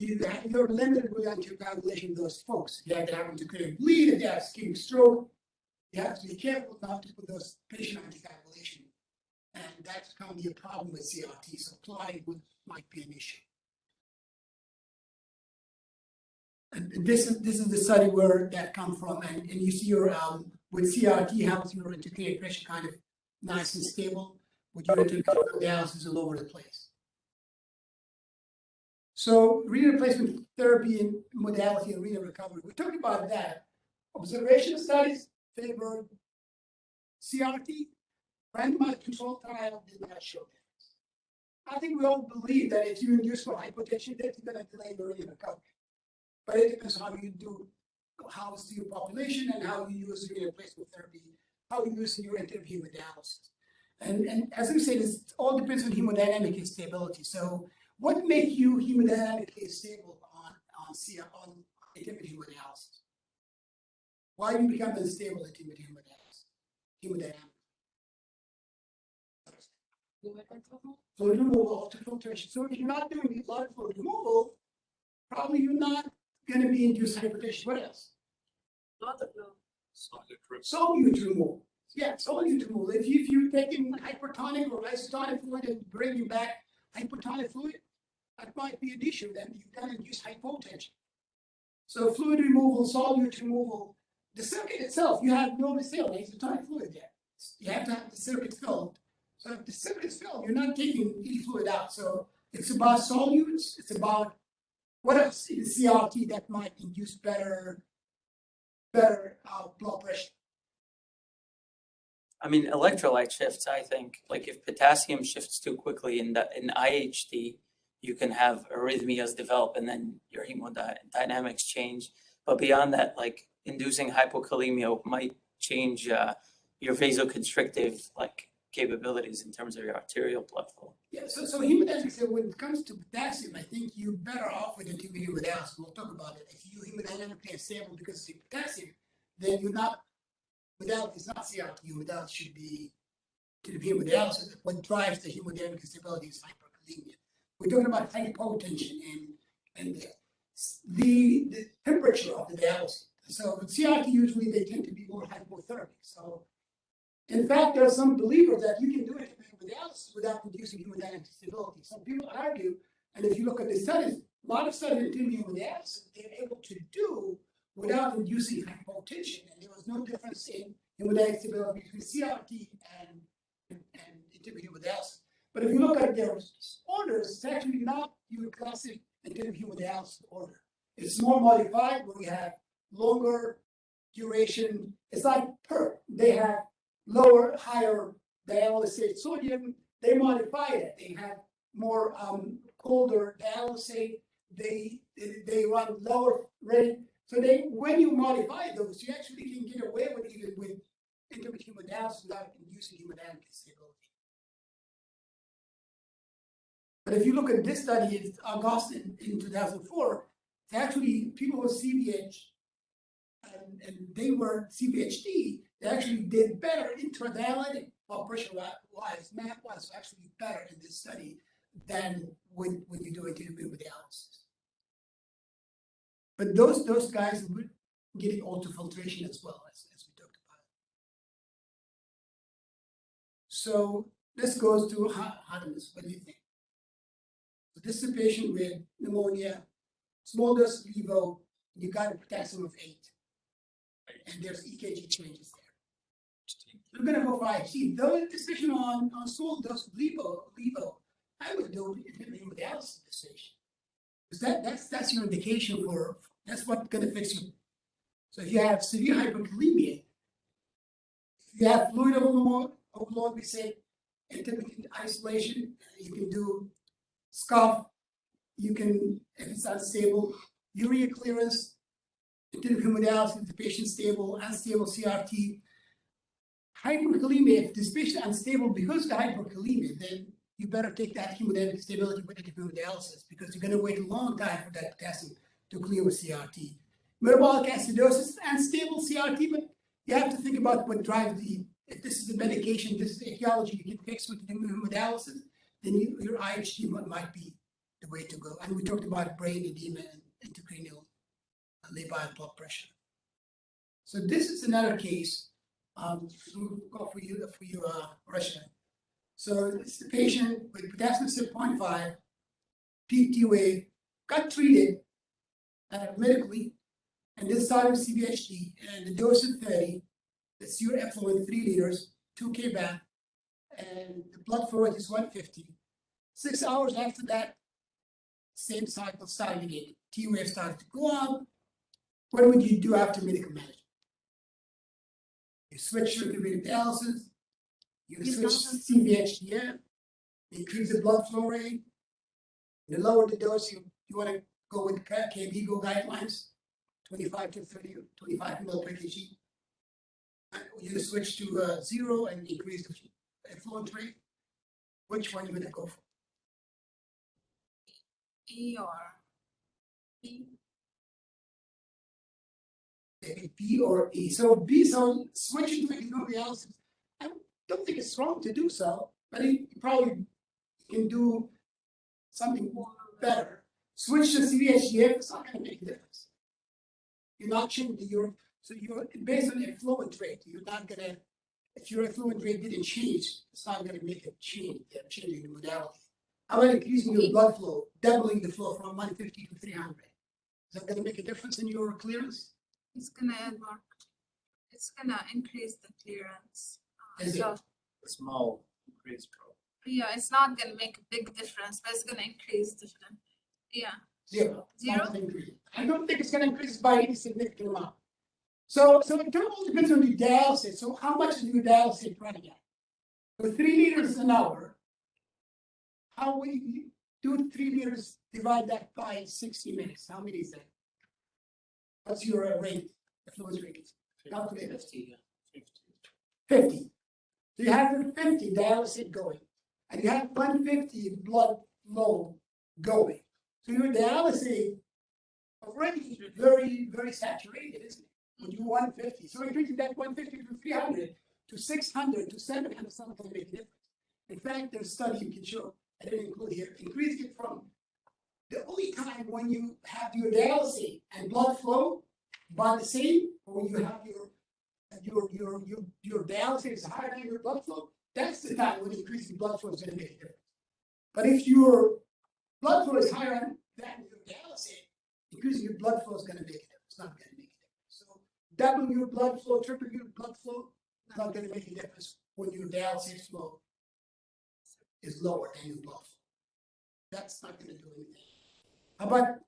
You're limited with anticoagulation of those folks. You have to have intracranial bleed, if they have ischemic stroke. You have to be careful not to put those patient anticoagulation. And that's going to be a problem with CRT. So clotting might be an issue. And this is the study where that comes from. And you see your with CRT, how your intracranial pressure kind of nice and stable. With your intracranial dialysis all over the place. So renal replacement therapy and modality and renal recovery. We talked about that. Observation studies favored CRT. Randomized control trial did not show that. I think we all believe that if you induce for hypotension, that's going to delay your renal recovery. But it depends on how you do, how is your population and how you use renal replacement therapy, how you use your intermittent hemodialysis. And as we said, it all depends on hemodynamic stability. So what makes you hemodynamically stable on intermittent hemodialysis? Why do you become unstable at intermittent hemodialysis? Hemodynamic. fluid removal, ultrafiltration. So if you're not doing blood fluid removal, probably you're not going to be induced hypertension. What else? Solute removal. Yeah, solute removal. If you're taking hypertonic or isotonic fluid and bringing back hypertonic fluid, that might be an issue. Then you can induce hypotension. So fluid removal, solute removal. The circuit itself, you have no isotonic fluid there. You have to have the circuit filled. So if the circuit is filled, you're not taking any fluid out. So it's about solutes. It's about what else in CRT that might induce better blood pressure. I mean, electrolyte shifts, I think, like if potassium shifts too quickly in IHD, you can have arrhythmias develop and then your hemodynamics change. But beyond that, like inducing hypokalemia might change your vasoconstrictive like capabilities in terms of your arterial blood flow. Yeah, so hemodynamics, when it comes to potassium, I think you're better off with hemodynamics. We'll talk about it. If you hemodynamically unstable because of potassium, then you're not, without, it's not CRT, without should be to the hemodialysis. What drives the hemodynamic stability is hyperkalemia. We're talking about hypotension and the temperature of the dialysis. So with CRT, usually they tend to be more hypothermic. So in fact, there are some believers that you can do it with dialysis without reducing hemodynamic stability. Some people argue, and if you look at the studies, a lot of studies in hemodialysis, they're able to do without inducing hypotension. And there was no difference in hemodynamic stability between CRT and hemodialysis. But if you look at their orders, it's actually not your classic hemodialysis order. It's more modified where we have longer duration. It's like PERT. They have lower, higher dialysate sodium. They modify it. They have more colder dialysate. They run lower rate. So when you modify those, you actually can get away with even with intermittent hemodialysis without inducing hemodynamic stability. But if you look at this study, it's August in 2004, it's actually people with CVH and they were CVHD, they actually did better intradialytic blood pressure wise, math wise, actually better in this study than when you do intermittent dialysis. But those guys were getting ultrafiltration as well as we talked about. So this goes to Artimus. What do you think? So this is a patient with pneumonia, small dose levo, you got a potassium of 8, and there's EKG changes there. We're gonna go for IHC. Though decision on small dose levo, I would do hemodialysis decision. Because that's your indication for that's what's gonna fix you. So if you have severe hyperkalemia, if you have fluid overload, we say intermittent isolation, you can do scuff, you can, if it's unstable, urea clearance, intermittent hemodialysis, if the patient's stable, unstable CRT. Hyperkalemia, if this patient is unstable because of the hyperkalemia, then you better take that hemodynamic stability with hemodialysis because you're going to wait a long time for that potassium to clear with CRT. Metabolic acidosis, unstable CRT, but you have to think about what drives if this is a medication, this is etiology you can fix with hemodialysis, then your IHD might be the way to go. And we talked about brain edema and intracranial labile blood pressure. So this is another case. We'll go for you, Russia. So it's the patient with potassium 6.5, peak T wave, got treated medically, and this started with CVHD, and the dose is 30. That's your effluent 3 liters, 2 kBAM, and the blood flow rate is 150. 6 hours after that, same cycle started again. T wave started to go up. What would you do after medical management? You switch to intermittent dialysis, you switch CVHDM, increase the blood flow rate, you lower the dose, you want to go with KDIGO guidelines, 25 to 30, 25 ml per kg. You switch to 0 and increase the effluent rate. Which one are you going to go for? E or B? Maybe B or E. So B, so switching to hemodialysis, I don't think it's wrong to do so. But you probably can do something better. Switch to CVHGF, it's not gonna make a difference. You're not changing your, so you're based on effluent rate, you're not gonna, if your effluent rate didn't change, it's not gonna make a change, they're changing the modality. How about increasing your blood flow, doubling the flow from 150 to 300? Is that gonna make a difference in your clearance? It's gonna add more. It's gonna increase the clearance. Is it? So, Small increase probably. yeah, it's not gonna make a big difference, but it's gonna increase the, yeah. Zero. Zero? Not gonna increase. I don't think it's gonna increase by any significant amount. So it all depends on your dialysis. So how much is your dialysis running at? For 3 liters an hour, how will you do 3 liters, divide that by 60 minutes? How many is that? What's your rate, effluent rate? Calculate it. 50. So you have 50 dialysis going, and you have 150 blood flow going. So your dialysis already very, very saturated, isn't it? When you 150, so increasing that 150 to 300 to 600 to 700 is not going to make a difference. In fact, there's a study you can show, I didn't include here, increasing it from the only time when you have your dialysis and blood flow by the same, or you have your dialysis is higher than your blood flow, that's the time when increasing blood flow is going to make a difference. But if your blood flow is higher than your dialysis, increasing your blood flow is going to make a difference. It's not going to make a difference. So doubling your blood flow, tripling your blood flow, it's not going to make a difference when your dialysis flow is lower than your blood flow. That's not going to do anything. How about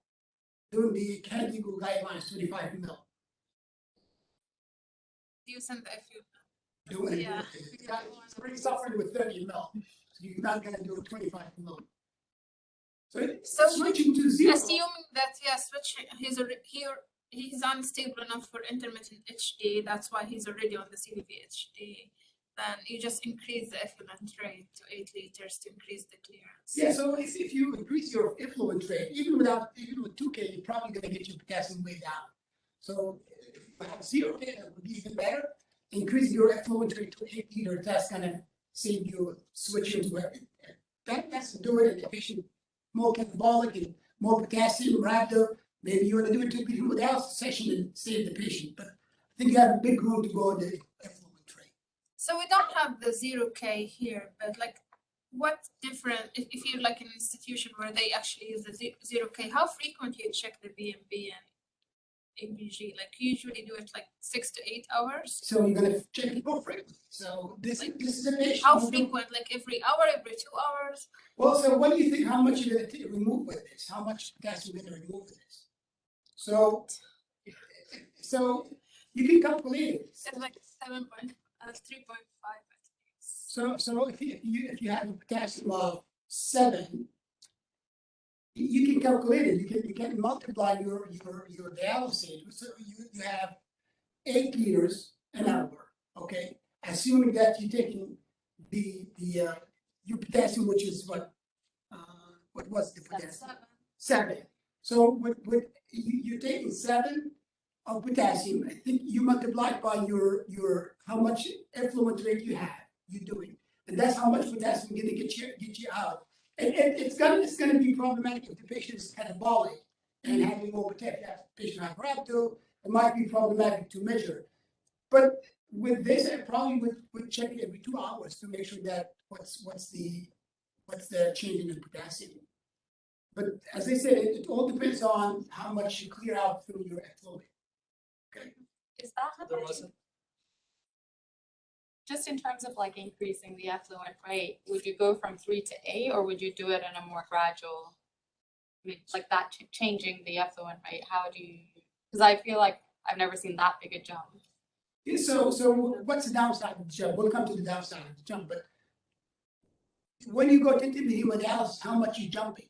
doing the Kennedy guidelines 25 ml? You send if you, Doing it. Yeah. It's already suffering with 30 ml. So you're not going to do 25 ml. So switching to zero. assuming that, yeah, switch, he's unstable enough for intermittent HD, that's why he's already on the CVHD. Then you just increase the effluent rate to 8 liters to increase the clearance. Yeah, so if you increase your effluent rate, even with 2K, you're probably going to get your potassium way down. So if you have 0K, that would be even better. Increase your effluent rate to 8 liters, that's going to save you switching to it. That's to do it in the patient more catabolic and more potassium, rhabdo. Maybe you want to do it to people without session and save the patient, but I think you have a big room to go in the effluent rate. So we don't have the 0K here, but like what different, if you're like an institution where they actually use the 0K, how frequent you check the BMB and ABG? Like you usually do it like 6 to 8 hours? So you're going to check it more frequently. So this is a patient. How who- frequent? Like every hour, every 2 hours? Well, so what do you think, how much you're going to remove with this? How much potassium you're going to remove with this? So you can calculate it. It's like 3.5. So if you have a potassium of 7, you can calculate it. You can multiply your dialysis. So you have 8 liters an hour. Okay, assuming that you're taking your potassium, which is what was the potassium? 7. So with you're taking 7 of potassium. I think you multiply it by your how much effluent rate you're doing, and that's how much potassium going to get you out. And it's gonna be problematic if the patient is catabolic and having more potassium. If the patient has rhabdo, it might be problematic to measure. But with this, I probably would check it every 2 hours to make sure that what's the change in the potassium. But as I said, it all depends on how much you clear out through your effluent. Okay. Is that There wasn't. just in terms of like increasing the effluent rate, would you go from 3 to 8 or would you do it in a more gradual? I mean, like that changing the effluent rate, how do you, because I feel like I've never seen that big a jump. Yeah, so what's the downside of the jump? We'll come to the downside of the jump, but when you go to the hemodialysis, how much you jumping?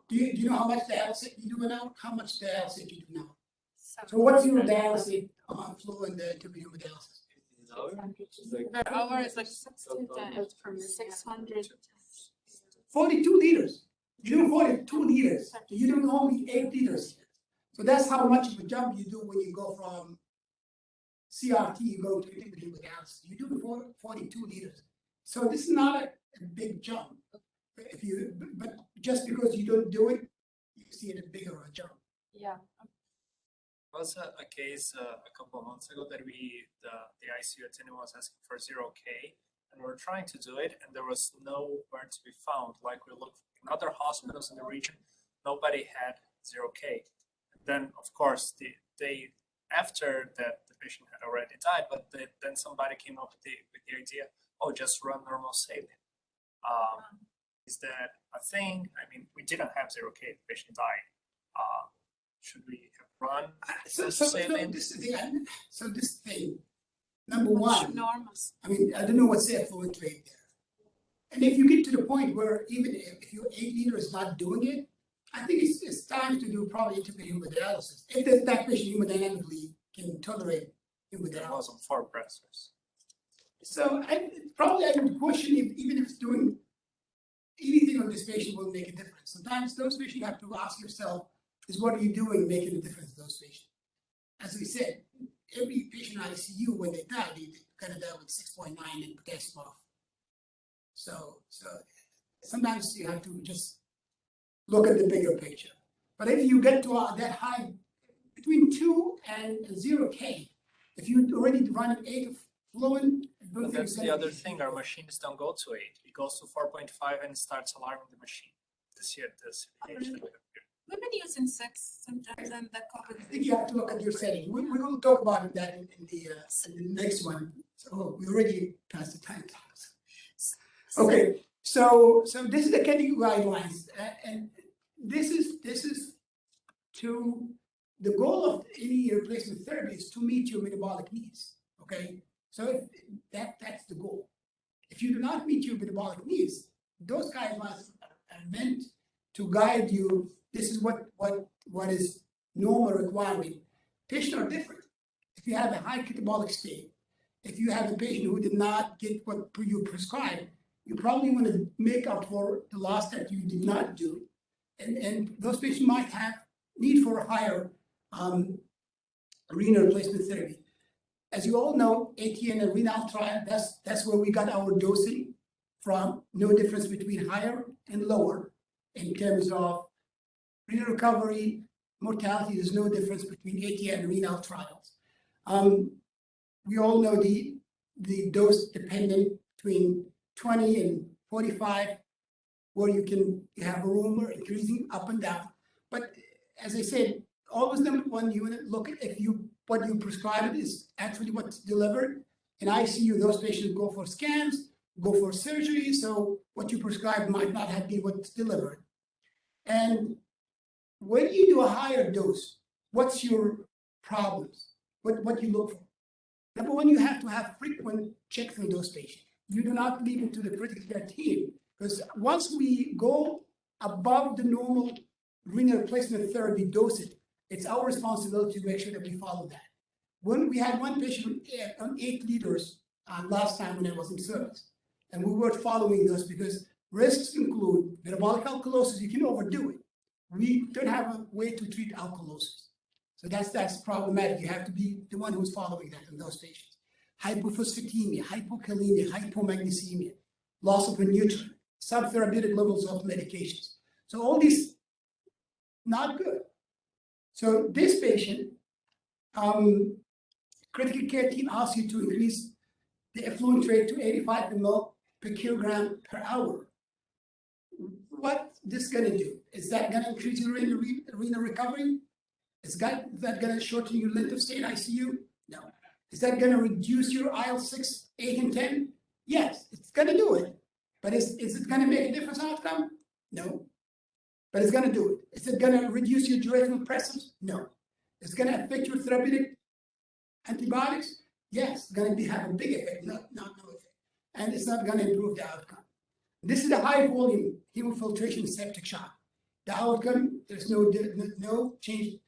Do you know how much dialysis you do now? How much dialysis you do now? So what's your dialysis flow in the hemodialysis? Per hour is like 600. 42 liters. You do 42 liters. You do only 8 liters. So that's how much of a jump you do when you go from CRT, you go to hemodialysis, you do 42 liters. So this is not a big jump. If you, but just because you don't do it, you see it a bigger jump. Yeah. Was a case a couple of months ago that the ICU attendant was asking for 0K, and we were trying to do it, and there was nowhere to be found. Like we looked in other hospitals in the region, nobody had 0K. And then, of course, they after that the patient had already died, but then somebody came up with the idea, oh, just run normal saline. Is that a thing? I mean, we didn't have 0K, the patient died. Should we have run saline? This thing, number one, Enormous. I mean, I don't know what's the effluent rate there. And if you get to the point where even if your 8 liter is not doing it, I think it's time to do probably intravenous hemodialysis. If that patient hemodynamically can tolerate There hemodialysis. wasn't 4 pressors. So I would question if even if it's doing anything on this patient will make a difference. Sometimes those patients you have to ask yourself is what are you doing making a difference to those patients? As we said, every patient in ICU when they die, they kind of die with 6.9 in potassium off. So sometimes you have to just look at the bigger picture. But if you get to that high, between 2 and 0K, if you already run 8 of fluid, But that's the other thing, our machines don't go to 8. It goes to 4.5 and starts alarming the machine. This year, this. We've been using 6 sometimes and that I covers. think you have to look at your setting. We will talk about that in the next one. So we already passed the time. Okay, so this is the clinical guidelines, and this is to the goal of any replacement therapy is to meet your metabolic needs. Okay, so that's the goal. If you do not meet your metabolic needs, those guidelines are meant to guide you. This is what is normal requirement. Patients are different. If you have a high catabolic state, if you have a patient who did not get what you prescribed, you probably want to make up for the loss that you did not do. And those patients might have need for a higher renal replacement therapy. As you all know, ATN and renal trial, that's where we got our dosing from. No difference between higher and lower in terms of renal recovery, mortality. There's no difference between ATN and renal trials. We all know the dose dependent between 20 and 45, where you have a room or increasing up and down. But as I said, always number one, you want to look at what you prescribe is actually what's delivered. In ICU, those patients go for scans, go for surgery. So what you prescribe might not have been what's delivered. And when you do a higher dose, what's your problems? What you look for? Number one, you have to have frequent checks on those patients. You do not leave it to the critical care team, because once we go above the normal renal replacement therapy dosage, it's our responsibility to make sure that we follow that. When we had one patient on 8 liters last time when I was in service, and we were following those because risks include metabolic alkalosis. You can overdo it. We don't have a way to treat alkalosis. So that's problematic. You have to be the one who's following that in those patients. Hypophosphatemia, hypokalemia, hypomagnesemia, loss of a nutrient, subtherapeutic levels of medications. So all these, not good. So this patient, critical care team asks you to increase the effluent rate to 85 ml per kilogram per hour. What this going to do? Is that going to increase your renal recovery? Is that going to shorten your length of stay in ICU? No. Is that going to reduce your IL-6, 8, and 10? Yes, it's going to do it. But is it going to make a difference outcome? No. But it's going to do it. Is it going to reduce your duration of presence? No. It's going to affect your therapeutic antibiotics? Yes, it's going to have a big effect, not no effect. And it's not going to improve the outcome. This is a high volume hemofiltration septic shock. The outcome, there's no change.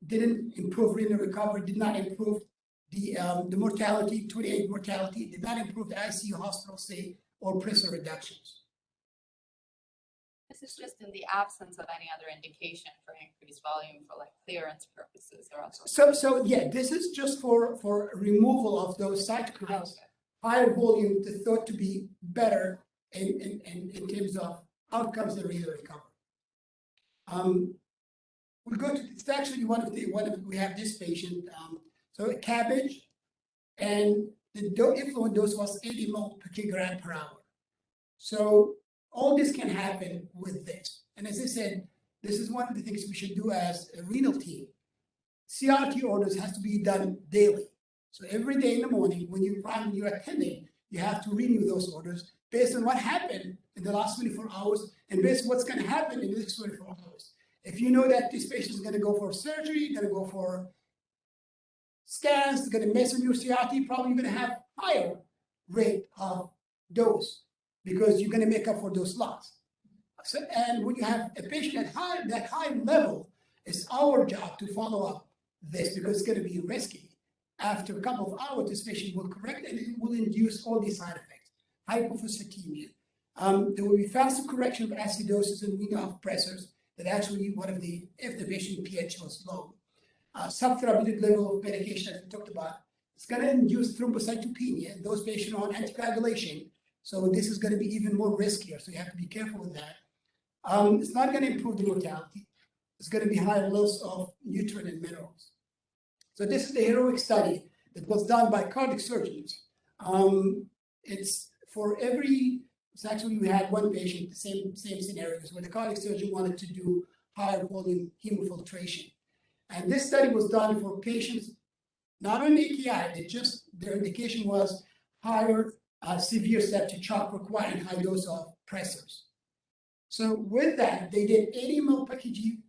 Didn't improve renal recovery, did not improve the mortality, 28 mortality, did not improve the ICU hospital stay or pressure reductions. This is just in the absence of any other indication for increased volume for like clearance purposes or also. So yeah, this is just for removal of those cytokines. Okay. Higher volume is thought to be better in terms of outcomes and renal recovery. We go to, it's actually we have this patient, so a cabbage, and the effluent dose was 80 ml per kilogram per hour. So all this can happen with this. And as I said, this is one of the things we should do as a renal team. CRRT orders has to be done daily. So every day in the morning, when you're attending, you have to renew those orders based on what happened in the last 24 hours and based on what's going to happen in the next 24 hours. If you know that this patient is going to go for surgery, going to go for scans, going to mess with your CRRT, probably you're going to have higher rate of dose because you're going to make up for those loss. So, and when you have a patient at that high level, it's our job to follow up this because it's going to be risky. After a couple of hours, this patient will correct and it will induce all these side effects. Hypophosphatemia. There will be faster correction of acidosis and wean off pressors that actually if the patient pH was low. Subtherapeutic level of medication, as we talked about, it's going to induce thrombocytopenia in those patients on anticoagulation. So this is going to be even more riskier. So you have to be careful with that. It's not going to improve the mortality. It's going to be higher levels of nutrient and minerals. So this is the heroic study that was done by cardiac surgeons. It's for actually we had one patient, the same scenarios where the cardiac surgeon wanted to do higher volume hemofiltration. And this study was done for patients, not on AKI, their indication was higher severe septic shock requiring high dose of pressors. So with that, they did 80 ml per kg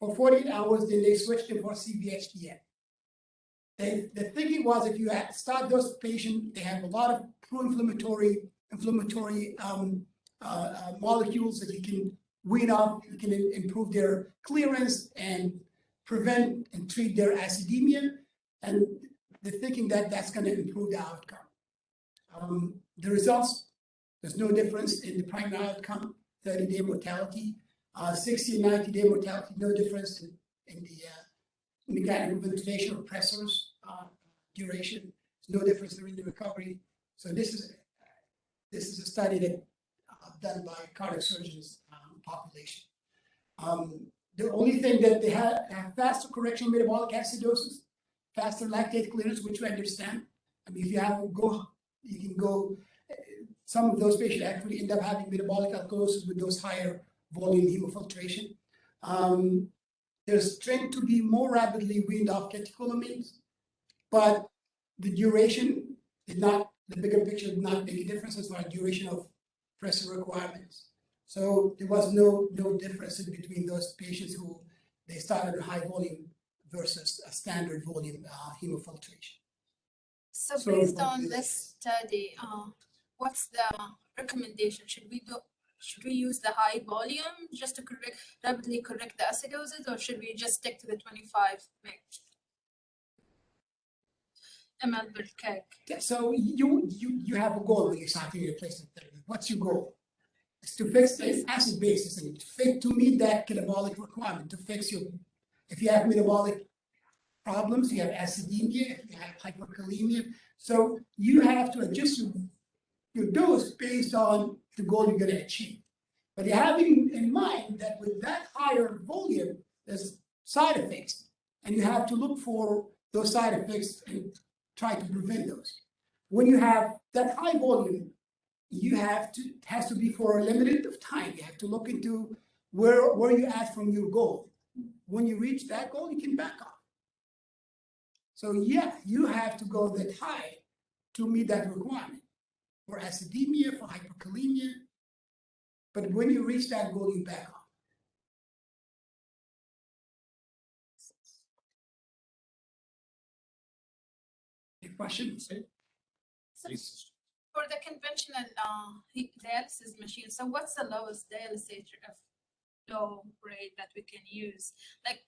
for 48 hours, then they switched it for CVHDN. The thinking was if you start those patients, they have a lot of pro-inflammatory molecules that you can wean off, you can improve their clearance and prevent and treat their acidemia, and the thinking that that's going to improve the outcome. The results, there's no difference in the primary outcome, 30-day mortality, 60 and 90-day mortality, no difference in the mechanical ventilation or pressors duration, no difference in the recovery. So this is a study that done by cardiac surgeons population. The only thing that they have faster correction of metabolic acidosis, faster lactate clearance, which we understand. I mean, if you have you can go. Some of those patients actually end up having metabolic alkalosis with those higher volume hemofiltration. There's trend to be more rapidly weaned off catecholamines, but the duration did not. The bigger picture did not make a difference as far as duration of pressor requirements. So there was no difference between those patients who they started a high volume versus a standard volume hemofiltration. So So based on this study, what's the recommendation? Should we use the high volume just to rapidly correct the acidosis, or should we just stick to the 25 ml per kg? Yeah, so you have a goal when you're starting your replacement therapy. What's your goal? It's to fix the acid basis and to meet that catabolic requirement, to fix if you have metabolic problems, you have acidemia, if you have hyperkalemia. So you have to adjust your dose based on the goal you're going to achieve. But you have in mind that with that higher volume, there's side effects, and you have to look for those side effects and try to prevent those. When you have that high volume, it has to be for a limited of time. You have to look into where you at from your goal. When you reach that goal, you can back off. So yeah, you have to go that high to meet that requirement for acidemia, for hyperkalemia. But when you reach that goal, you back off. Any questions? Please. For the conventional dialysis machine, so what's the lowest dialysis of low rate that we can use? Like,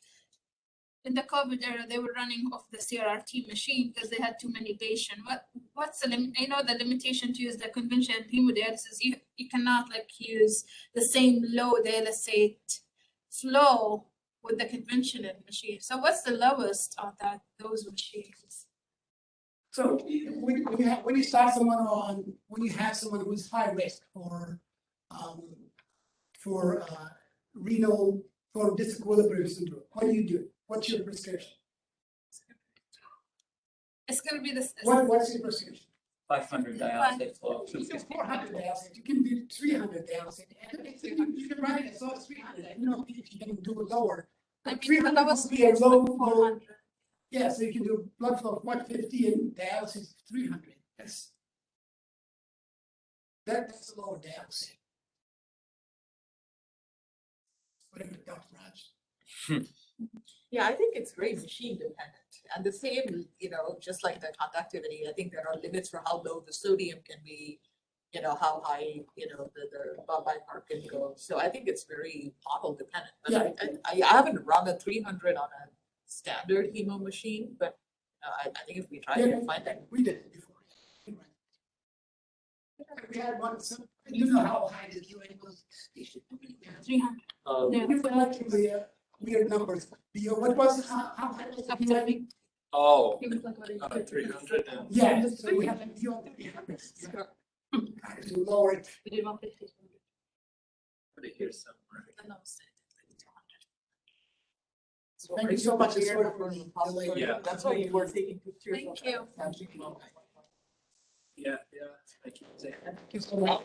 in the COVID era, they were running off the CRRT machine because they had too many patients. What's the limit? I know the limitation to use the conventional hemodialysis, you cannot like use the same low dialysate flow with the conventional machine. So what's the lowest on those machines? So when you start someone on, when you have someone who's high risk for renal, for disequilibrium syndrome, what do you do? What's your prescription? It's gonna be this. What's your prescription? 500 dialysate flow. You can 400 dialysate, you can do 300 dialysate, and you can run it as low as 300. I don't know if you can do it lower. I mean, the 300 lowest would be a low, 400. yeah, so you can do blood flow of 150 and dialysis of 300. That's a lower dialysis. Whatever Dr. Raj. Yeah, I think it's very machine dependent. And the same, just like the conductivity, I think there are limits for how low the sodium can be, how high, the bipart can go. So I think it's very model dependent. But I haven't run a 300 on a standard hemo machine, but I think if we try to find that. We did it before. We had one, so you know how high the UA was. 300. Yeah. You were like the weird numbers. What was, how high was the UA? Oh, He was like, what is it? 300 and Yeah, so we have a UA 300. To lower it. We did 150. put it here somewhere. Thank you so much. It's sort of delay. Yeah. That's why you were taking pictures. Thank you. Yeah, thank you. Thank you so much.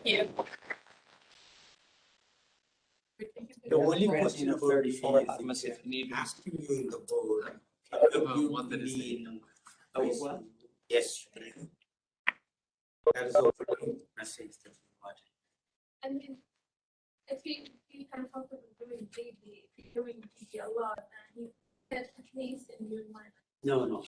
The only question about 34 is Artimus if you need. asking you in the board. One that is mean, what? yes. That is all message that we got. I mean, if you kind of comfortable doing DD, if you're doing DD a lot, and you get at least in your mind. No,